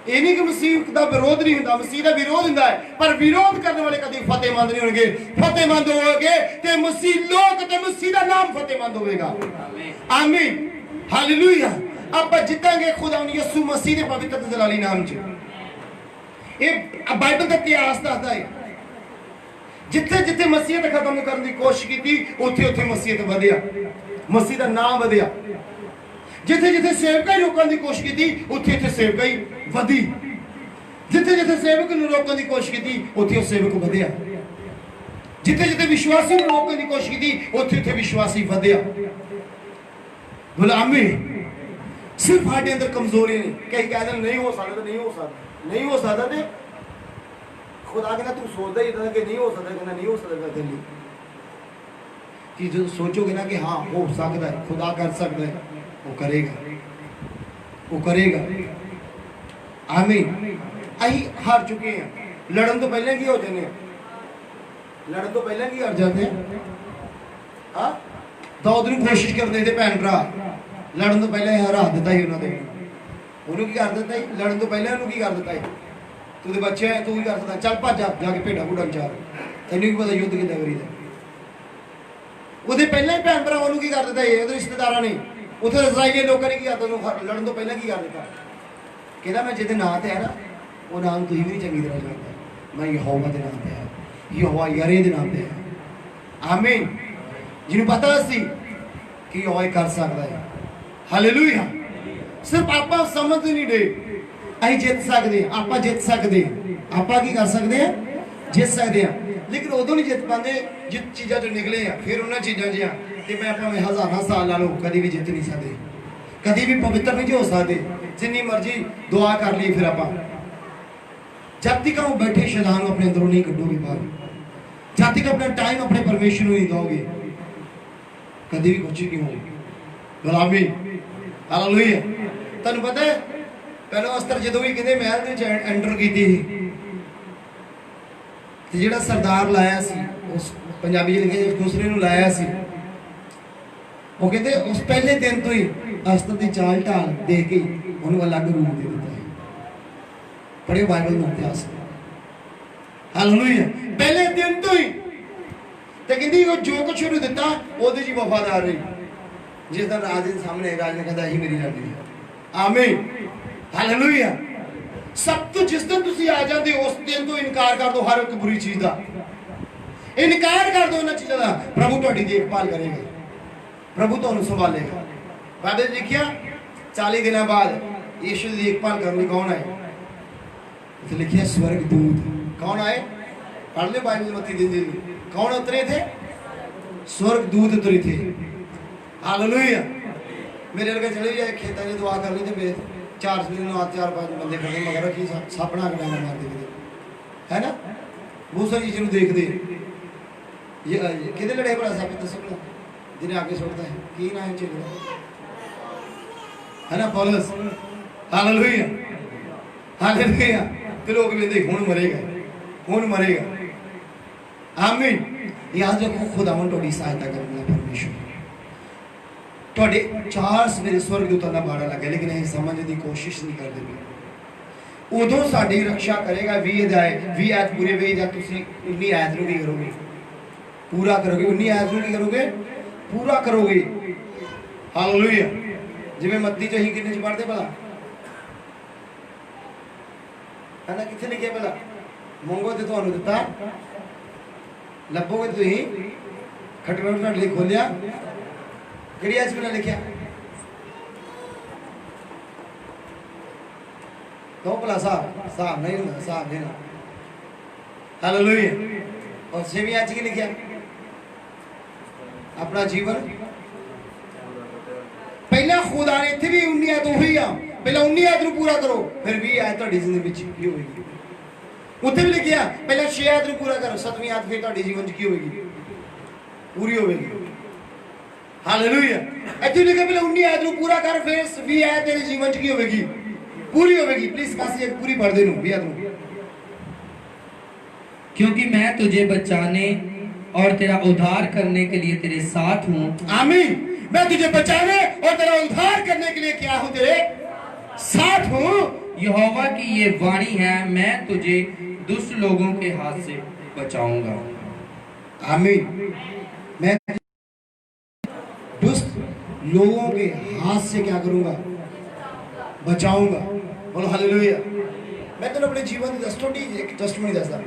ये नहीं कि मसीह का विरोध नहीं होता, मसीह का विरोध होता है, पर विरोध करने वाले कभी फतेहमंद नहीं होंगे। फतेहमंद होगे तो मसीह लोग, तो मसीह का नाम फतेहमंद होगा। आमीन। हालेलुया। अब जितांगे खुदा यीशु मसीह के पवित्र जलाली नाम च। ये बाइबल का इतिहास दसदा है, जिथे जिथे मसीहत खत्म करने की कोशिश की, उथे उथे मसीहत वधिया, मसीह का नाम वधिया। जिथे जिथे सेवकाई रोकने की कोशिश की, उथे उथे सेवकाई वधी। जिथे जिथे सेवक रोकने की कोशिश की, उथे सेवक वधिया। जिथे जिथे विश्वासी रोकने की कोशिश की, उथे उथे विश्वासी वधिया। गुलामी सिर्फ हमारे अंदर कमजोरी नहीं, कई कह दें नहीं हो सकता, नहीं हो सकता, नहीं हो सकता, तो खुदा कहना तू सोचता ही था कि नहीं हो सकता, कहना नहीं हो सकता तेरे लिए। कि जो सोचोगे ना कि हाँ हो सकता है, खुदा कर सकता है, वो करेगा, वो करेगा। आमीन। अही हार चुके हैं, लड़न तो पहले की हो जाते हैं, लड़न तो पहले की हार जाते हैं। हाँ दाऊद नूं कोशिश करते थे भैन भरा, लड़न तो पहले हरा दिता ही उन्होंने, उन्होंने की कर दिता ही, लड़न तो पहले उन्होंने की कर दिता है, तू बच्चे है तू ही कर सकता, चल भज जाके भेड़ा भूड़ा चार, तेनों की पता युद्ध कितना करी। वो पहले ही भैन भरावां नूं की कर दिता है, रिश्तेदारां ने ਉੱਥੇ ਇਜ਼ਰਾਈਲੀ ਲੋਕਾਂ ਨੇ ਕੀ ਕੀਤਾ, ਉਹਨੂੰ ਲੜਨ ਤੋਂ ਪਹਿਲਾਂ ਕੀ ਕਰ ਦਿੱਤਾ, ਕਹਿੰਦਾ ਮੈਂ ਜਿਹਦੇ ਨਾਂ ਤੇ ਹੈ ਨਾ ਉਹ ਨਾਂ ਨੂੰ ਤੁਸੀਂ ਵੀ ਨਹੀਂ ਚੰਗੀ ਤਰ੍ਹਾਂ ਜਾਣਦੇ, ਮੈਂ ਯਹੋਵਾ ਦੇ ਨਾਮ ਤੇ ਹੈ, ਯਹੋਵਾ ਯਰੇ ਦੇ ਨਾਮ ਤੇ ਹੈ। ਆਮੀਨ। ਜਿਹਨੂੰ ਪਤਾ ਸੀ ਕਿ ਯਹੋਵਾ ਕਰ ਸਕਦਾ ਹੈ। ਹਾਲੇਲੂਇਆ। ਸਿਰਫ ਆਪਾਂ ਸਮਝ ਨਹੀਂ ਡੇ, ਅਸੀਂ ਜਿੱਤ ਸਕਦੇ, ਆਪਾਂ ਜਿੱਤ ਸਕਦੇ, ਆਪਾਂ ਕੀ ਕਰ ਸਕਦੇ ਆ, ਜਿੱਤ ਸਕਦੇ ਆ। ਲੇਕਿਨ ਉਦੋਂ ਨਹੀਂ ਜਿੱਤ ਪਾਉਂਦੇ ਜਿਸ ਚੀਜ਼ਾਂ ਤੋਂ ਨਿਕਲੇ ਆ। ਫਿਰ ਉਹਨਾਂ ਚੀਜ਼ਾਂ ਜਿਹਾ ਤੇ ਮੈਂ ਭਾਵੇਂ ਹਜ਼ਾਰਾਂ ਸਾਲ ਲਾ ਲਓ ਕਦੀ ਵੀ ਜਿੱਤ ਨਹੀਂ ਸਕਦੇ, ਕਦੀ ਵੀ ਪਵਿੱਤਰ ਨਹੀਂ ਹੋ ਸਕਦੇ, ਜਿੰਨੀ ਮਰਜ਼ੀ ਦੁਆ ਕਰ ਲਈ। ਫਿਰ ਆਪਾਂ जब तक हम बैठे शैतान को अपने अंदरों नहीं कटोगे बाहर, जब तक अपना टाइम अपने परमेश्वर को नहीं दोगे कभी भी कुछ नहीं होगा। गुलामी। हालेलुया। तन्नू पता है पहला अस्तर जो भी कहते महल में एंटर की थी ते जिहड़ा सरदार लाया सी उस पंजाबी च लिखे दूसरे नूं लाया सी, वो कहते उस पहले दिन तो ही अस्तर की चाल ढाल देख के उन्होंने अलग रूप दे दिता है। पढ़ियो बाइबल में इतिहास। हालेलुया। पहले दिन तो ही ते कहंदी वो जो कुछ उन्हें दिता ओदे जी वफादार रही। जिस दिन राज के सामने राज ने कहता ही मेरी रानी है। आमीन। हालेलुया। सब तो जिस दिन तुसी आ जाते उस दिन तो इनकार कर दो हर एक बुरी चीज का, इनकार कर दो इन चीजों का। प्रभु तुहाडी देखभाल करेगा, प्रभु तुहानू संभालेगा। बाइबल लिखिया 40 दिन बाद यीशु की देखभाल करने कौन आए, तो लिखिए स्वर्ग दूत। कौन आए, पढ़ ले बाइबल मत्ती दिन कौन उतरे थे, स्वर्ग दूत उतरे थे। हालेलुया। मेरे लगे चले जाए खेतों में दुआ कर ली तो मेरे 4-5 बंदे खड़े मगर रखी सापना डांगा मार दे है ना। बहुत सारी चीज़ों देखते ये किधर लड़े बड़ा साबित दस जिन्हें आगे छोड़ता है कि ना है चल है ना पौलुस। हालेलुया। हालेलुया। तो लोग कहते हुण मरेगा, हुण मरेगा। आमीन। याद रखो खुदावन तुहाडी सहायता करना परमेश्वर। तुहाडे 4 सवेरे स्वर्गदूतां दा बाड़ा लगे लेकिन असीं समझने की कोशिश नहीं करते। उदों साडी रक्षा करेगा 20 अध्याय 20 आयत पूरे वे जां तुसीं 19 आयत नूं की करोगे, पूरा करोगे। 19 आयत नूं की करोगे, पूरा करोगे। हालेलुया। जिवें मत्ती च असीं किन्ने च पढ़दे भला है ना, कितने लिखे भला मंगो तो तुहानू दिता, लभोगे तुसीं खटखट तुहाडे लई खोलिया। किहड़ी आयत में लिखिया तो भला साहब नहीं होंदा, साहब नहीं होंदा। हालेलुया। और 6वीं आयत की लिखिया अपना जीवन पहला खुदा ने इत्थे भी 19 आयत वही आ, पहला 19 आयत नूं पूरा करो फिर 20 आयत तुहाडी जिंदगी विच की होएगी। उत्थे भी लिखिया पहला 6 आयत नूं पूरा करो 7वीं आयत फिर तुहाडी जीवन च की होएगी, पूरी होएगी। हालेलुया। इत्थे लिखिया पहला 19 आयत नूं पूरा कर फिर 20 आयत तेरे जीवन च की होएगी, पूरी होएगी। प्लीज कासी एक पूरी पढ़ दे नूं 20 आयत नूं। क्योंकि मैं तुझे बचाने और तेरा उद्धार करने के लिए तेरे साथ हूँ। आमीन। मैं तुझे बचाने और तेरा उद्धार करने के लिए क्या हूँ, तेरे साथ हूँ। यहोवा की ये वाणी है, मैं तुझे दुष्ट लोगों के हाथ से बचाऊंगा। आमीन। मैं दुष्ट लोगों के हाथ से क्या करूंगा, बचाऊंगा। बोलो हालेलुया। मैं तो अपने जीवन की टेस्टमनी दसदा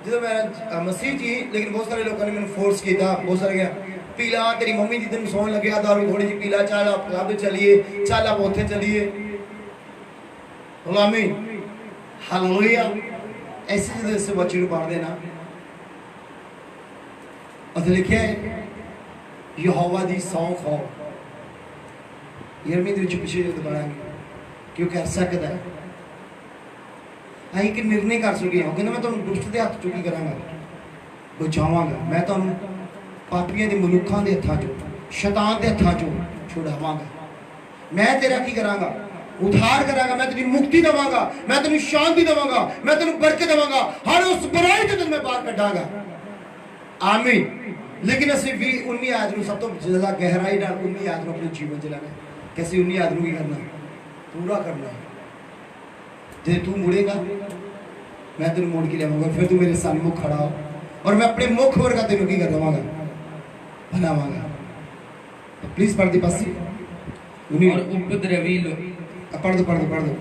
जो मैं मसीह जी, लेकिन बहुत सारे लोगों ने मैंने फोर्स किया, बहुत सारे पीला तेरी मम्मी जिस दिन सौन लगे दारू थोड़ी जी पीला, चल आप क्लब चलिए, चल आप उथे चलिए। आमीन। हालेलुया। ऐसे जो इस बच्चे को पढ़ देना और लिखे यहोवा दी सौं खो यरमी दे पिछे जो पढ़ांगे क्यों कर सकता है। अं एक निर्णय कर चुके हैं, कहना मैं तुम दुष्ट के हथ चो की करांगा, बचावांगा। मैं तुम पापियों के मनुखों के हथों चो, शैतान के हथों चो छुड़ावांगा। मैं तेरा की करांगा, उद्धार करांगा। मैं तेरी मुक्ति देवांगा, मैं तेरी शांति देवांगा, मैं तेरी बरकत देवांगा। हर उस बुराई से मैं बाहर कढ़ांगा। आमीन। लेकिन असं भी 19 आयत सब तो ज्यादा गहराई नाल 19 आयत अपने जीवन च लाना कि असं 19 आयत की करना, पूरा करना। जो तू मुड़ेगा मैं तेन मोड़ के लियावगा, फिर तू मेरे सामने मुख खड़ा हो और मैं अपने मुख वर्गा तेन की कर देवांगा, बनावांगा। तो प्लीज पढ़ दी पासी और उपद्रवी पढ़ दो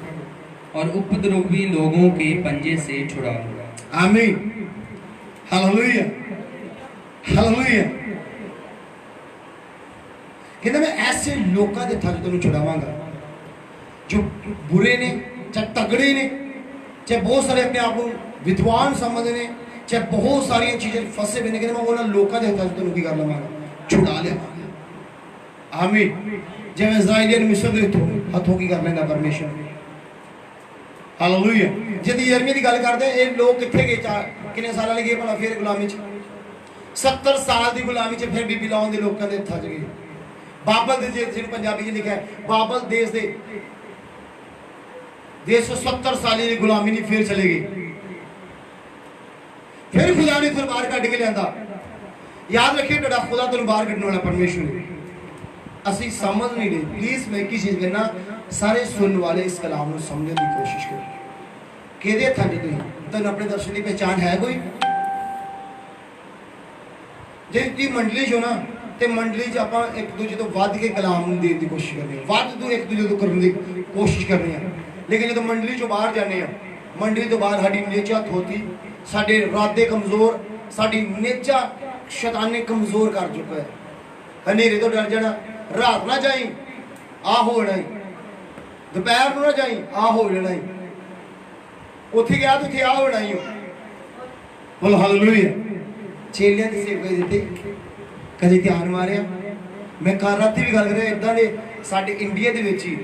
और उपद्रवी लोगों के पंजे से छुड़ा लूंगा। आमीन, हालेलुया, हालेलुया। कहता मैं ऐसे लोगों के हथ तेन छुड़ावांगा जो बुरे ने, चाहे तगड़े ने, चाहे बहुत सारे अपने आप को विद्वान समझते हैं, चाहे बहुत सारिया चीजें फसे हुए ने, कहते मैं उन्होंने लोगों के हथ तेन की कर लवांगा, छुड़ा लिया। आमीन। जिवें इज़राइलियन मिस्र के हथों की कर लेंदा परमेश्वर। हालेलुया। जब यिर्मयाह की गल करते ये लोग कितने गए, कितने साल लगे भला फिर गुलामी 70 साल की गुलामी फिर बेबीलोन के लोगों के हथों गए। बाबल जिन पंजाबी लिखा है बाबल देश के 70 साल की गुलामी नहीं फिर चले गए। फिर खुदा ने फिर बाहर कट के लिया। याद रखिए तुहाडा खुदा तुहानूं बाहर कड्ढण वाला परमेश्वर है। असी समझ नहीं रहे। प्लीज मैं एक ही चीज कहना, सारे सुनने वाले इस कलाम को समझने की कोशिश करो। कहते थे तुम अपने दर्शन की पहचान है कोई? जी मंडली चो ना तो मंडली च आप एक दूजे तो वध के कलाम देने की कोशिश करते हैं, वध तो एक दूजे को करने की कोशिश करते हैं। लेकिन जो मंडली चो बाहर जाने, मंडली तो बाहर साड़ी नेचा थोती, साडे इरादे कमजोर, साड़ी नेचा शैताने कमजोर कर चुका है। हनेरे तो डर जाना, रात ना जाई आ हो जाना, दोपहर ना जाई आ हो जाना, उत्थे गया तो आ होना ही। बोलो हालेलुया। चेलियां की सेवा दी कभी ध्यान मारिया? मैं कल रात भी गल कर इदा के साडे इंडिया के ही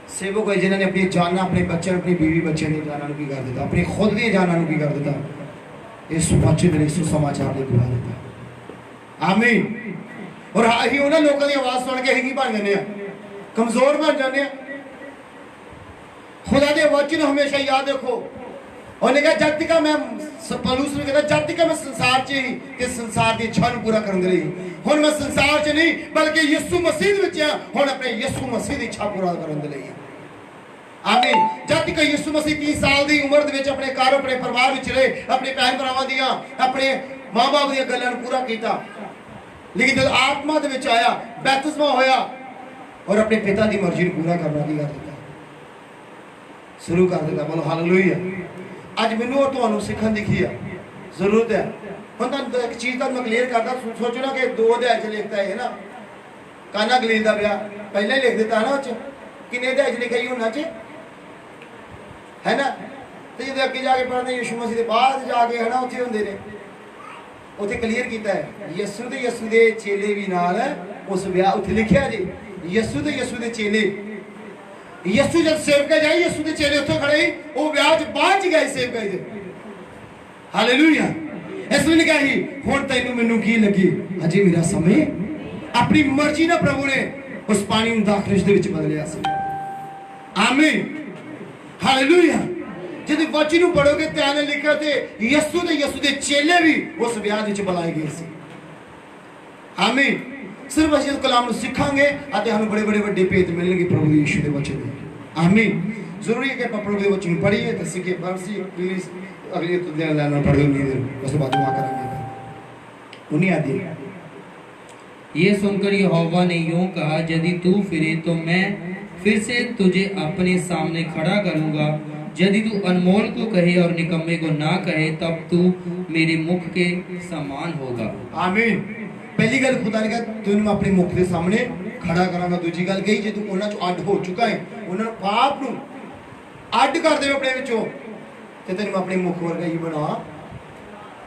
सेवक है जिन्होंने अपनी जाना, अपने बच्चे, अपनी बीवी बच्चों की जाना की कर दिता, अपनी खुद दी जाना की कर दिता, इस वचन इस समाचार ने बुला दिता। आमीन। और अं उन्होंने लोगों की आवाज़ सुन के अं बन जाने, कमजोर बन जाने। खुदा के वचन हमेशा याद रखो। उन्हें कहा जब तक मैं पौलुस ने कहता जब तक मैं संसार च ही कि संसार की इच्छा पूरा करने रही, हुण मैं संसार च नहीं बल्कि यीशु मसीह विच हां, हुण अपने यीशु मसीह की इच्छा पूरा करने लई। आमीन। जब तक यीशु मसीह 30 साल की उम्र दे विच अपने घर, अपने परिवार विच रहे, अपने भैन भरावां दियां, अपने मां बाप दी गल्लां नूं पूरा कीता। लेकिन जब आत्मा दे विच आया, बैपतिस्मा होया और अपने पिता की मर्जी को पूरा करना की कर दिता, शुरू कर दिता। बोलो हालेलुया। अज मैनू और तुहानू सीखन की जरूरत है। हम तुहानू एक चीज़ मैं क्लीयर करता, सोचो ना कि 2 अध्याय च लिखता है ना, काना गलील का ब्याह पहले ही लिख दिता है ना, किन्ने अध्याय च लिखा ही होना च है ना। तो जो अगे जाके पढ़ते यीशु मसीह के बाद जाके है ना उत्थे होंदे ने, उत्थे क्लीयर किया है यीशु के चेले भी नाल उस ब्याह उत्थे लिखा जी, यीशु के चेले, यीशु जब सेवक जाए यीशु के चेले उत्थे खड़े वो ब्याह च बाद च गए सेवक दे। हालेलुया। इसलिए कहा ही हुण तैनू मैनू की लगी, अजे मेरा समय अपनी मर्जी ना प्रभु ने उस पानी नूं दाखरिश दे विच बदलिया सी। आमीन। हालेलुया। जब वचन नूं पढ़ोगे ध्यान लिखा थे यीशु के चेले भी उस ब्याह विच बुलाए गए सी। आमीन। सिर्फ असीं इस कलाम सीखांगे अते हमें बड़े बड़े वड्डे भेद मिलणगे प्रभु यीशु के वचन दे। आमीन। जरूरी है कि आप प्रभु के वचन पढ़िए तो सीखिए। बरसी प्लीज अगली तो ध्यान लाना पढ़ो नहीं, उस बाद दुआ करेंगे। उन्हीं आदि ये सुनकर यहोवा ने यूं कहा, यदि तू फिरे तो मैं फिर से तुझे अपने सामने खड़ा करूंगा। यदि तू अनमोल को कहे और निकम्मे को ना कहे तब तू मेरे मुख के समान होगा। आमीन। पहली गल खुदा ने कहा तुझे मैं अपने मुख के सामने खड़ा करांगा। दूजी गल कही जे तू उन्हां चों अड हो चुका है, उन्हां पाप नूं अड कर दे अपने विचों ते तेन मैं अपने मुख वर्गा ही बना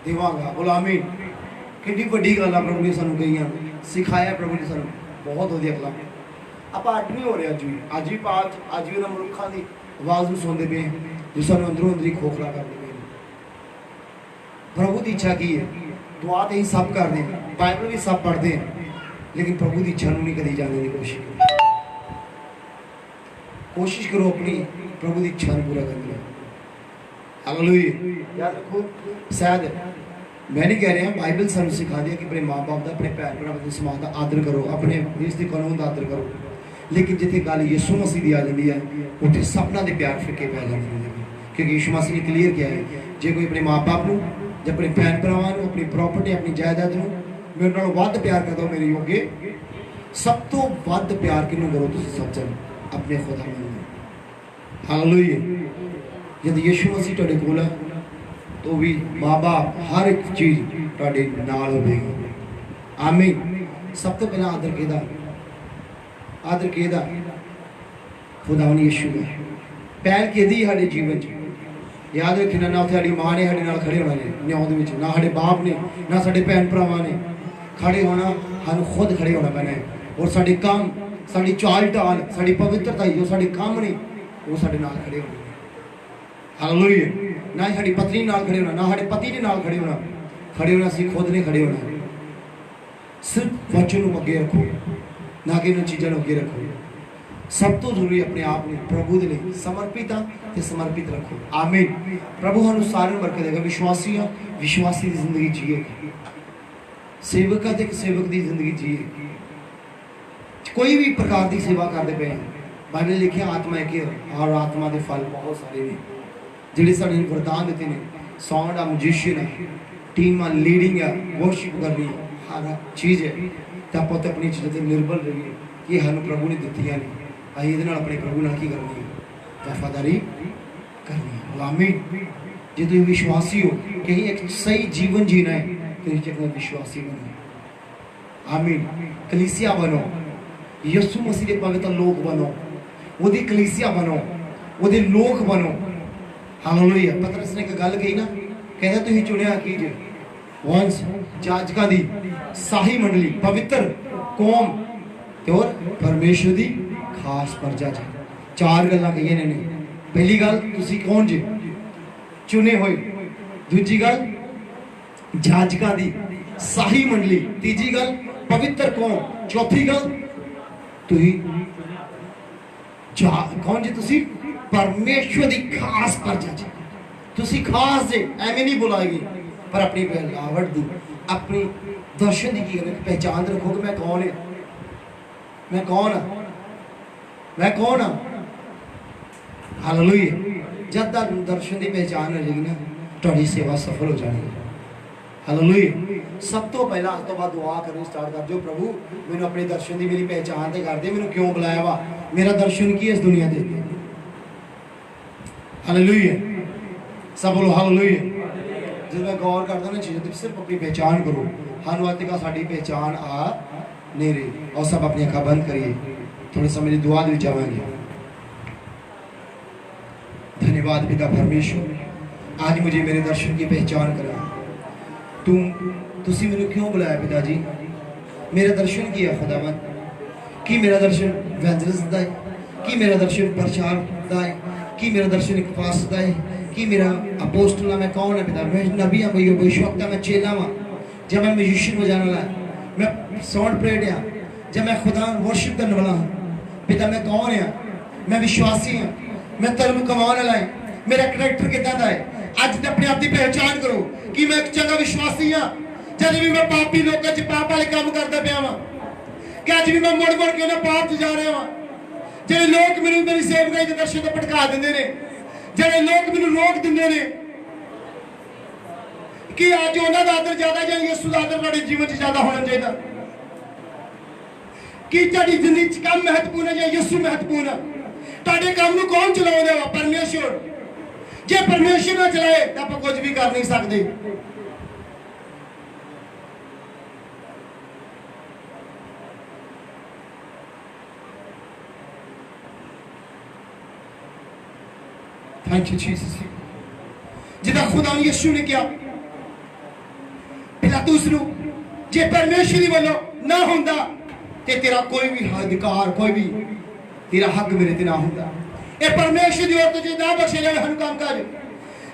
देवांगा। बोलो आमीन। कितनी बड़ी गल आ प्रभु ने सानू कही सिखाया, प्रभु ने सानू बहुत वधिया गल्लां। आप अड नहीं हो रहे अज भी पाप, अज भी उन्हां मनुखां दी आवाज़ में सुनते पे जो सानू अंदरों अंदर ही खोखला करते पे। प्रभु की इच्छा की है? दुआ तो ही सब करते हैं, बाइबल भी सब पढ़ते हैं, लेकिन प्रभु की इच्छा नहीं कभी जानने की कोशिश करो अपनी प्रभु की इच्छा पूरा करने। हालेलुया। याद रखो, शायद मैं नहीं कह रहा, बाइबल सानू सिखा दिया कि अपने माँ बाप का, अपने भैन भरा के समाज का आदर करो, अपने देश के कानून का आदर करो। लेकिन जिथे गल यीशु मसीह की आ जाती है उत्थे सबना के प्यार फिके पै जाते हैं, क्योंकि यीशु मसीह ने क्लीयर किया है जे कोई अपने माँ बाप को, जब अपने भैन भरावां को, अपनी प्रॉपर्टी, अपनी जायदाद को मेरे नालों वध प्यार करता मेरे योग्य सब तो ਵੱਧ प्यार किनू करो तुसीं सज्जन अपने खुदावंद ਨੂੰ हालेलुया जब यीशु मसीह तुहाडे कोल है तो भी माँ बाप हर एक चीज़ तुहाडे नाल होवेगी आमीन सब तो पहला आदर किहदा खुदावंद यीशु है पहल किहदी साडे जीवन च याद रखना ना उत्थे साडी माँ ने साडे नाल खड़े होना ने न्याय दे विच ना साडे बाप ने ना साडे भैन भरावां ने खड़े होना सानू खुद खड़े होना पैना है और साडे काम साडी चाल ढाल साडी पवित्रता जो साडे काम ने वो साडे नाल खड़े होने हालेलुया ना ही साडी पत्नी नाल खड़े होना ना साडे पति ने नाल खड़े होना असीं खुद ने खड़े होना सिर्फ वचन नूं अगे रखो ना कि इन्हां चीज़ां नूं अगे रखो सब तो जरूरी अपने आप में प्रभु के लिए समर्पित रखो आमीन प्रभु सानू सारे बरकत देगा विश्वासी की जिंदगी जिए सेवक है एक सेवक की जिंदगी जिए कोई भी प्रकार की सेवा करते पे बाइबल लिखे आत्मा एक और आत्मा के फल बहुत सारे ने जिहड़े साडे वरदान दिते ने साउंड आ म्यूजिशियन है टीम आ लीडिंग है वर्शिप करनी हर चीज़ है तो आप अपनी चीज़ों पर निर्भर रहिए कि सानू प्रभु ने दित्तियां ने असीं इहदे नाल अपने प्रभु नाल की करनी है वफादारी करनी है गुलामी जे तुसीं विश्वासी हो कि एक सही जीवन जीना है तो एक विश्वासी बनो आमीन कलीसिया बनो यीशु मसीह के पवित्र लोग बनो वो कलीसिया बनो वो लोग बनो हालेलुया पतरस ने एक गल कही ना कहता तुसीं चुनिया की जे वंश जाजकां दी साही मंडली पवित्र कौम ते और परमेश्वर दी खास प्रजा च चार गल्लां कही ने पहली गल तुसीं कौन जे चुने होए दूजी गल जाजकां दी साही मंडली तीजी गल पवित्र कौम चौथी गल तुसीं कौन जी तुसीं परमेश्वर दी खास प्रजा च तुसीं खास जे एवें नहीं बुलाएगी पर अपनी बनावट दी अपनी दर्शन दी की पहचान रखो कि मैं कौन है मैं कौन हाँ हालेलुया जब तक दर्शन की पहचान हो जाएगी ना तुहाडी सेवा सफल हो जाएगी हालेलुया सब तो पहला आज तो बाद दुआ करनी स्टार्ट कर दो प्रभु मैंने अपने दर्शन की मेरी पहचान तो कर दे मैंने क्यों बुलाया वा मेरा दर्शन की इस दुनिया दे हालेलुया सब बोलो हालेलुया जब मैं गौर करता ना चीज़ों सिर्फ अपनी पहचान करो सानू अज तक साडी पहचान आ नहीं रही और सब अपनी अखा बंद करिए थोड़े समय की दुआ जावांगे धन्यवाद पिता परमेश्वर आज मुझे मेरे दर्शन की पहचान करा तुसी मैंने क्यों बुलाया पिता जी मेरा दर्शन किया खुदावंद कि मेरा दर्शन एवेंजलिस्ट दा है कि मेरा दर्शन प्रचार दा है कि मेरा दर्शन एक पास दा है कि मेरा अपोस्टल मैं कौन है पिता मैं नबी हाँ कोई भविष्यवक्ता मैं चेला हाँ जब मैं म्यूजिशियन बजाने वाला मैं साउंड प्लेट हाँ जब मैं खुदा वर्शिप करने वाला हाँ पिता मैं कौन है मैं विश्वासी हाँ मैं धर्म कमाने वाला है मेरा करैक्टर कितना दा है अज तो अपने आप की पहचान करो कि मैं एक चंगा विश्वासी हाँ जब भी मैं पापी लोगों च पाप वाले काम करता पाया वा कि अज भी मैं मुड़ मुड़ के उन्हें पाप जा रहा वा जो लोग मैंने मेरी सेवकाई के दर्शन तो भटका देंगे ने जो लोग मैंने रोक देंगे ने कि अज उन्होंने का आदर ज्यादा या यीशु का आदर तुम्हारे जीवन से ज्यादा होना चाहिए कि तुम्हारी जिंदगी काम महत्वपूर्ण है या यीशु महत्वपूर्ण है तुम्हारे काम को कौन चलाने वा परमेश्वर जे परमेश्वर ना चलाए तो आप कुछ भी कर नहीं सकते थैंक यू जीसस जिदा खुदा यीशु ने किया पिलातुस नु जे परमेश्वर वालों ना होंदा ते तेरा कोई भी अधिकार कोई भी तेरा हक मेरे ते ना होंदा ए परमेश्वर दी ओर तो जे ना बख्शे जावे हन काम काज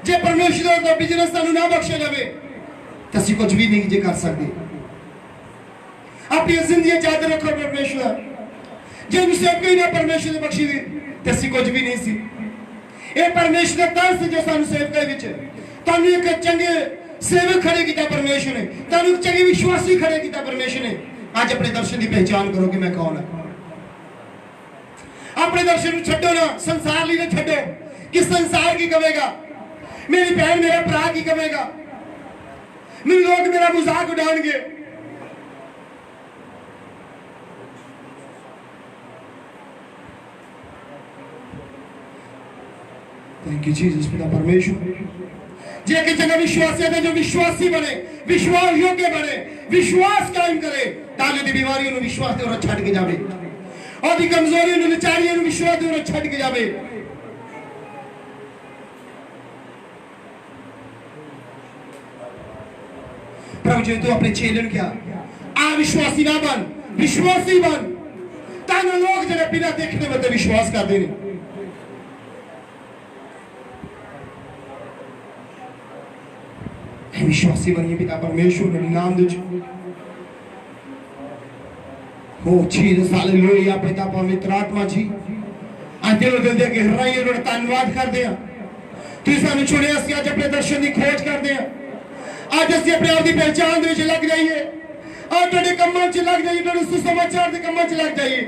जे परमेश्वर दा बिजनेस सानू ना बख्शे जावे तो ਅਸੀਂ कुछ भी नहीं जे कर सकते अपनी जिंदगी याद रखो परमेश्वर जे मुझे कोई ना परमेश्वर ने बख्शी दी तो ਅਸੀਂ कुछ भी नहीं सी ए परमेश्वर दा तरस जो सानू सेवकाई विच तानू एक चंगे सेवक खड़े किया परमेश्वर ने तानू एक चंगे विश्वासी खड़े किया परमेश्वर ने आज अपने दर्शन की पहचान करो कि मैं कौन है अपने दर्शन छो ना संसार ली ना छो कि संसार की कहेगा मेरी बहन मेरा भरा की कहेगा मेरे लोग मेरा मजाक उड़ाएंगे थैंक यू जीसस पिता परमेश्वर जे कि जगह विश्वासी है जो विश्वासी बने विश्वास योग्य बने विश्वास कायम करे ताले दी बीमारियों नु विश्वास दे और छड़ के जावे और दी कमजोरियों नु लाचारियों नु विश्वास दे और छड़ के जावे प्रभु जी तू अपने चेलन क्या अविश्वासी ना बन विश्वासी बन ताने लोग जरे बिना देखने में विश्वास कर देने विश्वासी बनिए पिता परमेश्वर के नाम दे हो जीसस हालेलुया पिता पवित्र आत्मा जी आज दिल दे के गहराई और धन्यवाद कर दे तू सानू चुने असी आज अपने दर्शन की खोज कर दे आज असी अपने आप की पहचान दे विच लग जाइए आज तेरे कम्मां च लग जाइए तेरे सुसमाचार के कम्मां च लग जाइए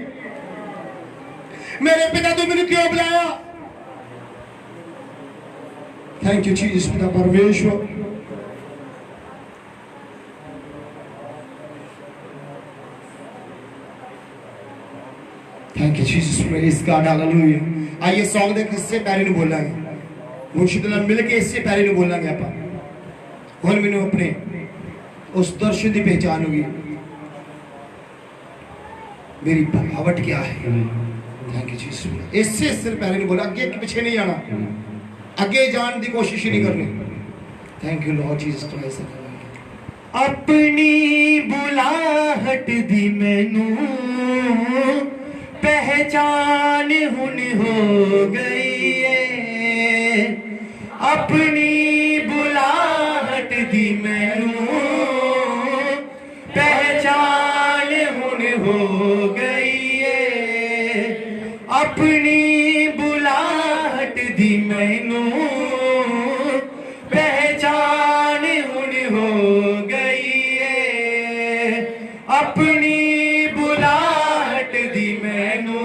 मेरे पिता तू मैंने क्यों बुलाया थैंक यू जीसस पिता परमेश्वर thank you Jesus praise God hallelujah आइए सॉन्ग दे किससे पैरी नु बोलांगे मुर्शिद नाल मिल के इससे पैरी नु बोलांगे आपा हुन मैनू अपने उस दर्शन की पहचान होगी मेरी बनावट क्या है थैंक यू जीसस इससे सिर पैरी नु बोला आगे पीछे नहीं जाना आगे जाने की कोशिश ही नहीं करनी thank you Lord Jesus Christ अपनी बुलाहट दी मैनू पहचान हुन हो गई है अपनी बुलाहट दी मैनू पहचान हुन हो गई है अपनी बुलाहट दी मैनू पहचान हुन हो गई है अपनी बुलाहट दी मैनू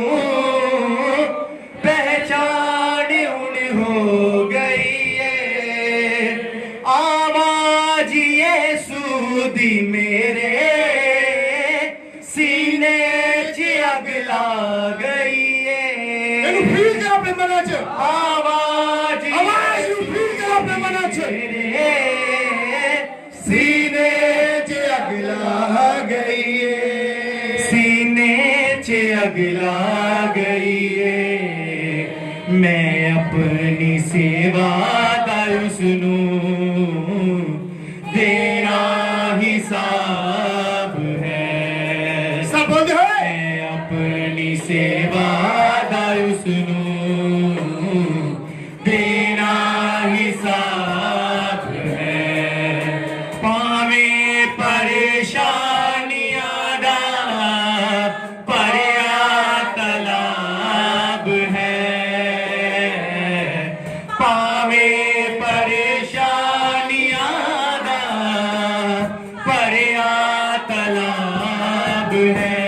पहचान हुन हो गई है आवाज यीशु दी मेरे सीने च अग ला गई है एनु फील कर अपने मना च आवाज फील कर अपने मना च सीने च अग ला गई है सीने च अग ला गई है मैं अपनी सेवा दा उसनू देना हिसाब है सब बोलते हो मैं अपनी सेवा दा उसनू देना हिसाब है पावे परेशानियां दा परिया तलाब है पावे परेशानियां दा परिया तलाब है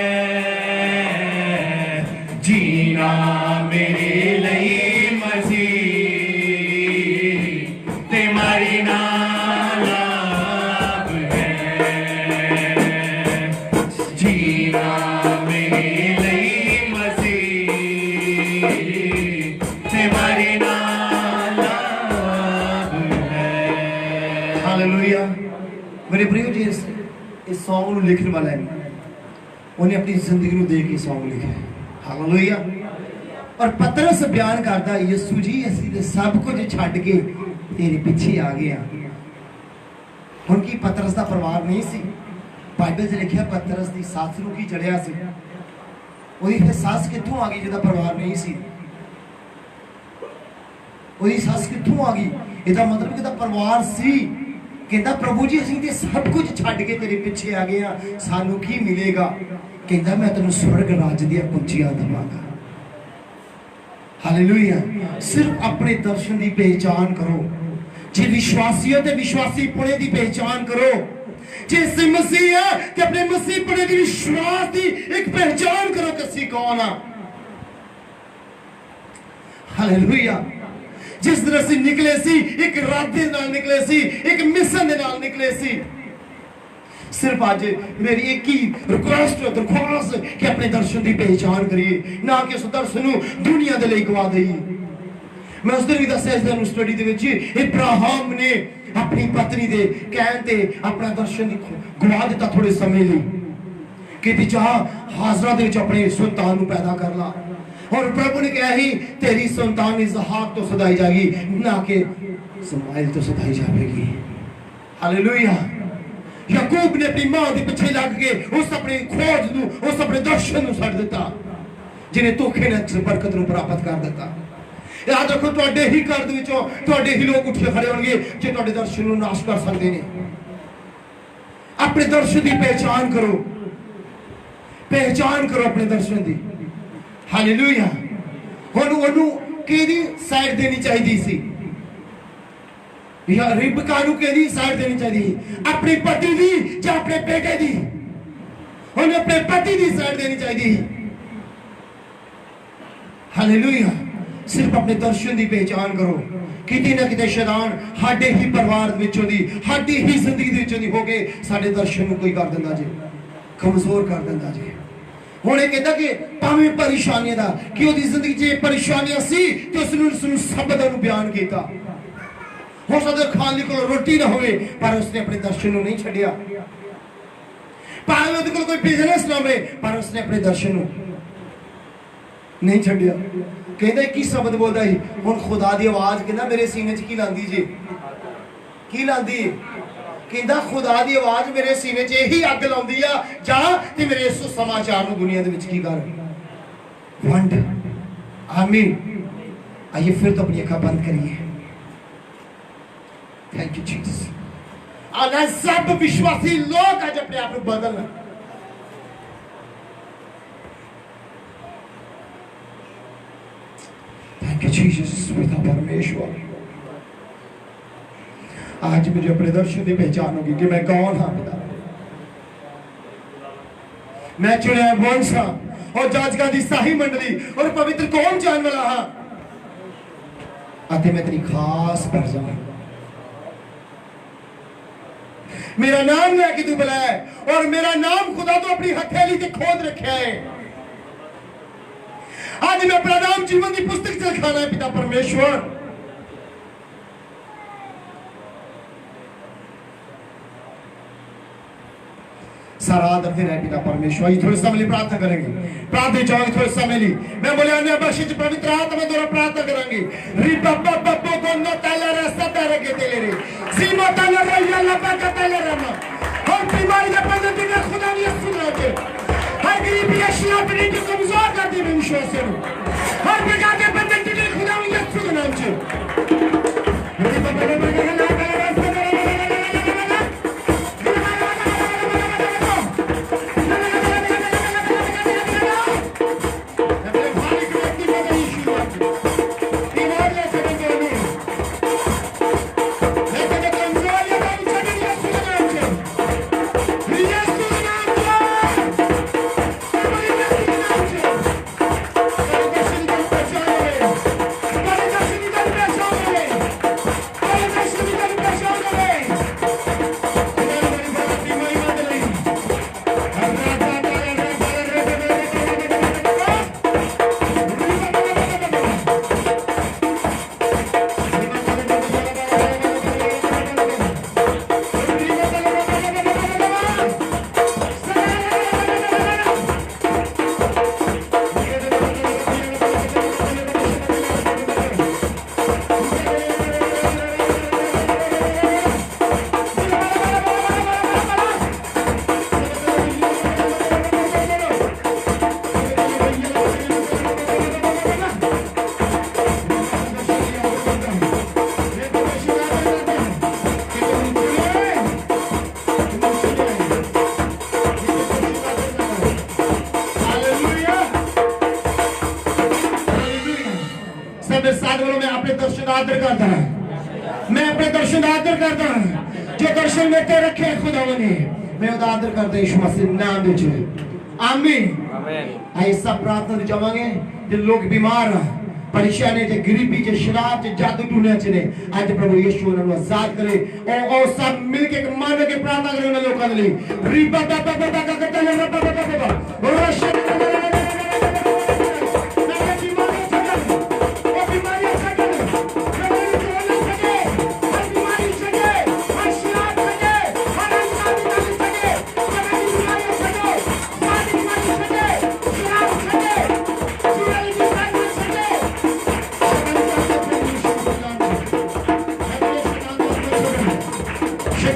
जीना मेरे लिए मसीह ते मरना लाभ है जीना मेरे लिए मसीह ते मरना लाभ है हालेलुया मेरे प्रियो जी इस सॉन्ग ਨੂੰ ਲਿਖਣ ਵਾਲਾ ਹੈ ਉਹਨੇ ਆਪਣੀ ਜ਼ਿੰਦਗੀ ਨੂੰ ਦੇਖ ਕੇ ਸੌਂਗ ਲਿਖਿਆ ਹੈ ਹਾਲੇਲੂਇਆ ਔਰ ਪਤਰਸ ਬਿਆਨ ਕਰਦਾ ਯਿਸੂ ਜੀ ਅਸੀਂ ਤੇ ਸਭ ਕੁਝ ਛੱਡ ਕੇ ਤੇਰੇ ਪਿੱਛੇ ਆ ਗਏ ਆ ਹੁਣ ਕੀ ਪਤਰਸ ਦਾ ਪਰਿਵਾਰ ਨਹੀਂ ਸੀ ਬਾਈਬਲ 'ਚ ਲਿਖਿਆ ਪਤਰਸ ਦੀ ਸੱਸ ਨੂੰ ਕੀ ਚੜਿਆ ਸੀ ਉਹਦੀ ਫਿਰ ਸੱਸ ਕਿੱਥੋਂ ਆ ਗਈ ਜਿਹਦਾ ਪਰਿਵਾਰ ਨਹੀਂ ਸੀ ਉਹਦੀ ਸੱਸ ਕਿੱਥੋਂ ਆ ਗਈ ਇਹਦਾ ਮਤਲਬ ਕਿ ਇਹਦਾ ਪਰਿਵਾਰ ਸੀ कहता प्रभु जी असीं ते सब कुछ छड्ड के तेरे पीछे आ गए हां सानू की मिलेगा कहता मैं तेनू स्वर्ग राज दी कुंजियां देवांगा हालेलुया सिर्फ अपने दर्शन की पहचान करो जे विश्वासी हो ते विश्वासी पुणे की पहचान करो जे मसीह है ते अपने मसीह पुणे की विश्वास की एक पहचान करो कि असीं कौन हां हालेलुया जिस तरह से निकले सी एक इरादे नाल निकले सी एक मिशन दे नाल निकले सी सिर्फ आज मेरी एक ही रिक्वेस्ट दरख्वास्त कि अपने दर्शन की पहचान करिए ना कि उस दर्शन दुनिया दे लिए गवा दईए मैं उस दिन भी दस्या इस स्टडी दे विच इब्राहिम ने अपनी पत्नी दे कहण ते अपना दर्शन गवा दिता थोड़े समय लिए कि जा हाजरा दे विच अपने संतान नूं पैदा कर ला और प्रभु ने कहा ही तेरी संतान इसहाक तो सदाई जाएगी ना कि इस्माइल तो सदाई जाएगी। हालेलुया। याकूब ने अपनी मां के पीछे लग के उस अपनी खोज नूं उस अपने दर्शन नूं छड्ड दिता जिन्हें धोखे ने बरकत नूं प्राप्त कर दिता। याद रखो तुहाडे ही घर दे विचों तुहाडे ही लोग उठ के खड़े होणगे जो तुहाडे दर्शन नूं नाश कर सकते हैं। अपने दर्शन की पहचान करो अपने दर्शन की। हालेलुया। हुण ओनू किहदी साइड देनी चाहिदी सी या रिबका नूं किहदी साइड देनी चाहिदी अपनी पति दी या अपने बेटे दी। हुण अपने पति दी साइड देनी चाहिदी। हालेलुया। सिर्फ अपने दर्शन की पहचान करो। किते ना किते शैतान साडे ही परिवार विचों दी साडी ही जिंदगी दे विचों दी हो के साडे दर्शन नूं कोई कर दिंदा जे कमजोर कर दिंदा जे। हुण इह कहंदा कि भावें परेशानियां दा कि ओहदी जिंदगी 'च परेशानियां सी ते उसने शब्द नूं बयान कीता। हो सकदा खाण लई कोल रोटी ना होवे पर उसने अपने दर्शन नूं नहीं छड्डिया। भावें ओहदे कोल कोई बिजनेस ना होवे पर उसने अपने दर्शन नूं नहीं छड्डिया। कहंदा की शब्द बोलदा ही हुण खुदा दी आवाज कहंदा मेरे सीने 'च की लांदी जे की लांदी कहंदा खुदा दी आवाज मेरे सीने 'च यही अग लाउंदी आ जा ते मेरे इस समाचार नूं दुनिया दे विच की कर वंड। आमीन। आइए फिर तो अपनी आंखें बंद करिए। Thank you Jesus. आना सब विश्वासी लोग आज अपने आप को बदलना। Thank you Jesus. पिता परमेश्वर आज मुझे अपने दर्शन की पहचान होगी कि मैं कौन हाँ पिता। मैं चुनिया वंश हाँ और जाजका दी शाही मंडली और पवित्र कौम जान वाला हाँ आते मैं तेरी खास प्रजा। मेरा नाम लेके तू बुलाया और मेरा नाम खुदा तो अपनी हथेली से खोद रखा है। आज मैं अपना नाम जीवन की पुस्तक से लिखाना है पिता परमेश्वर। सारा आदर देना है पिता परमेश्वर। ये थोड़े समय लिए प्रार्थना करेंगे। प्रार्थना चाहोगे थोड़े समय लिए मैं बोले अन्य भाषा पवित्र आत्मा द्वारा प्रार्थना करेंगे। रिबा बब्बा को न ताला रास्ता तारे के तेले रे सीमा ताला रैया लपा का ताला रमा और बीमारी का पद्धति का खुदा ने सुना के हर गरीबी अशिया पे नहीं कमजोर कर दी विश्वास से हर प्रकार के पद्धति के खुदा ने सुना नाम से रिबा बब्बा का ना ताला रास्ता आदर करता है। मैं अपने दर्शन आदर करता हूं जो दर्शन में ते रखे खुदा ने मैं उदा आदर करता यीशु मसीह नाम दे च आमीन आमीन। आइए सब प्रार्थना जावांगे जो लोग बीमार हैं परेशान है गरीबी जे शराब जे जादू टूने च ने आज प्रभु यीशु उन्हें आजाद करे और सब मिलके मान के प्रार्थना करें उन लोगों के लिए रिबा बाबा बाबा का करते हैं बाबा बाबा और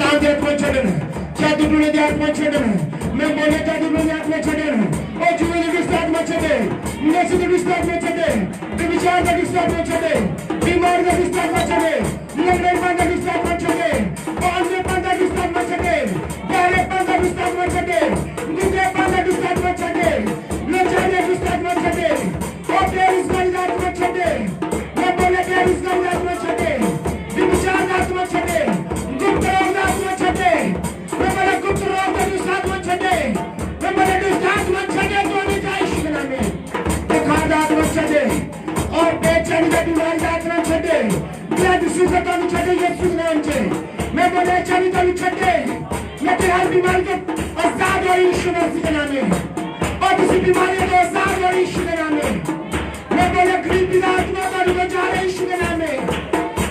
शैतान दे आत्मा छड़न जादू टोने दे आत्मा छड़न मैं बोले जादू टोने आत्मा छड़न ओ जुए दे दुष्ट आत्मा छड़े नशे दे दुष्ट आत्मा छड़े विचार दे दुष्ट आत्मा छड़े बीमार दे दुष्ट आत्मा छड़े लंगड़े दे दुष्ट आत्मा छड़े बांझे दे दुष्ट आत्मा छड़े गारे दे दुष्ट आत्मा छड़े दूसरे दे दुष्ट आत्मा छड़े नशे दे दुष्ट आत्मा छड़े ओ तेरिस का आत्मा छड़े मैं बोले तेरिस का आत्मा छड़े विचार आत्मा छड़े गुप्त रोग आत्मा छड़े मैं बोले गुप्त रोग दे दुष्ट आत्मा छड़े मैं बोले दुष्ट आत्मा छड़े तो नहीं जाए शिकना में बुखार आत्मा छड़े और बेचैनी का बीमारी आत्मा छड़े ब्लड शुगर का छड़े यीशु नाम से मैं बोले चैनी का छड़े मैं तेरी हर बीमारी के आजाद हो यीशु मसीह के नाम में और किसी बीमारी को आजाद हो यीशु के नाम में मैं बोले गरीबी का आत्मा का निकल जा रहा है यीशु के नाम में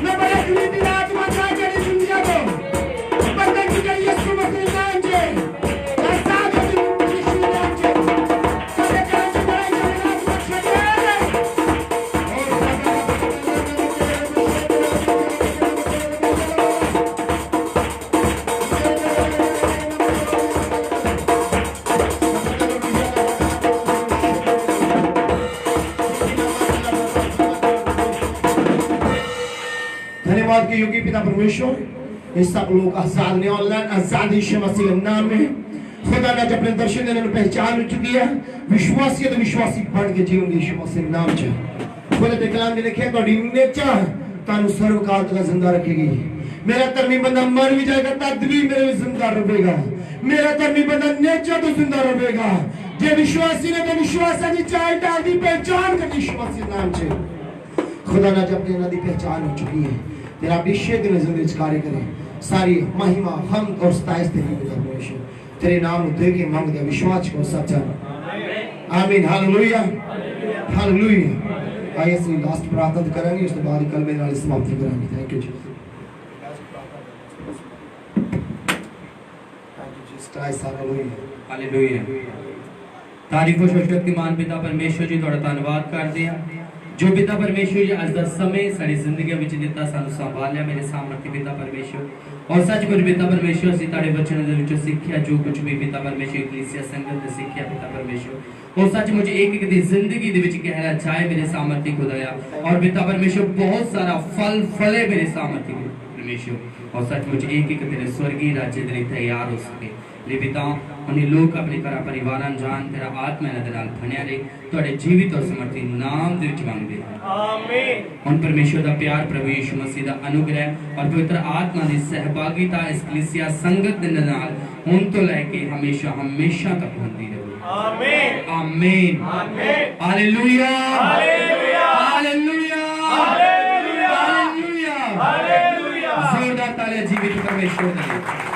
मैं बोले गरीबी का आत्मा का तेरी दुनिया को बंधन की गई यीशु मसीह नाम से आजाद हो यीशु नाम से सबके काम से बड़ा आत्मा छड़े धन्यवाद के योगी पिता परमेश्वर इस सब लोग आजाद ने ऑनलाइन आजाद यीशु मसीह के नाम में खुदा ने अपने दर्शन देने में पहचान हो चुकी है विश्वासी तो विश्वासी बन के जीवन यीशु मसीह के नाम से खुदा के कलाम में लिखे तो नेचर तानु सर्वकाल तक जिंदा रखेगी मेरा धर्मी बंदा मर भी जाएगा तब भी मेरे में जिंदा रहेगा मेरा धर्मी बंदा नेचर तो जिंदा रहेगा जे विश्वासी ने तो विश्वास की चाल डाल दी पहचान कर यीशु मसीह के नाम से खुदा ने जब नदी पहचान हो चुकी है तेरा अभिषेक ने जिंदगी कार्य करे सारी महिमा हम और स्ताइस तेरी परमेश्वर तेरे नाम दे के मांग दे विश्वास को सच्चा आमीन हालेलुया हालेलुया आइए से लास्ट प्रार्थना करेंगे उसके बाद कल में नाल समाप्त करेंगे thank you Jesus Christ hallelujah तारीफ और शक्तिमान पिता परमेश्वर जी थोड़ा धन्यवाद करते हैं जो पिता परमेश्वर जी आज का समय सारी जिंदगी विच दिता सानू संभालिया मेरे सामर्थ्य पिता परमेश्वर और सच कुछ पिता परमेश्वर ਅਸੀਂ ਤੁਹਾਡੇ वचन ਦੇ ਵਿੱਚੋਂ ਸਿੱਖਿਆ जो कुछ भी पिता परमेश्वर इक्लेसिया संगत ने सिक्ख्या पिता परमेश्वर और सच मुझे एक दी जिंदगी ਦੇ ਵਿੱਚ गहरा छाए मेरे सामर्थ्य खुदाया और पिता परमेश्वर बहुत सारा फल फले मेरे सामर्थ्य परमेश्वर और सच मुझे एक तेरे स्वर्गीय राज्य ਦੇ ਲਈ तैयार हो सके ले पिता उन्हें लोग अपने घर परिवार जान तेरा आत्मा दे नाल भनिया रहे ਤੁਹਾਡੇ जीवित और समर्थी नाम ਦੇ ਵਿੱਚ ਮੰਗਦੇ ਹਾਂ आमीन ਹੁਣ परमेश्वर ਦਾ प्यार प्रभु यीशु मसीह ਦਾ अनुग्रह और पवित्र आत्मा ਦੀ सहभागिता इस कलीसिया संगत ਦੇ ਨਾਲ ਹੁਣ ਤੋਂ ਲੈ ਕੇ ਹਮੇਸ਼ਾ ਹਮੇਸ਼ਾ ਤੱਕ ਹੁੰਦੀ ਰਹੇ आमीन आमीन आमीन hallelujah hallelujah hallelujah hallelujah hallelujah जोरदार तालियां जीवित परमेश्वर के लिए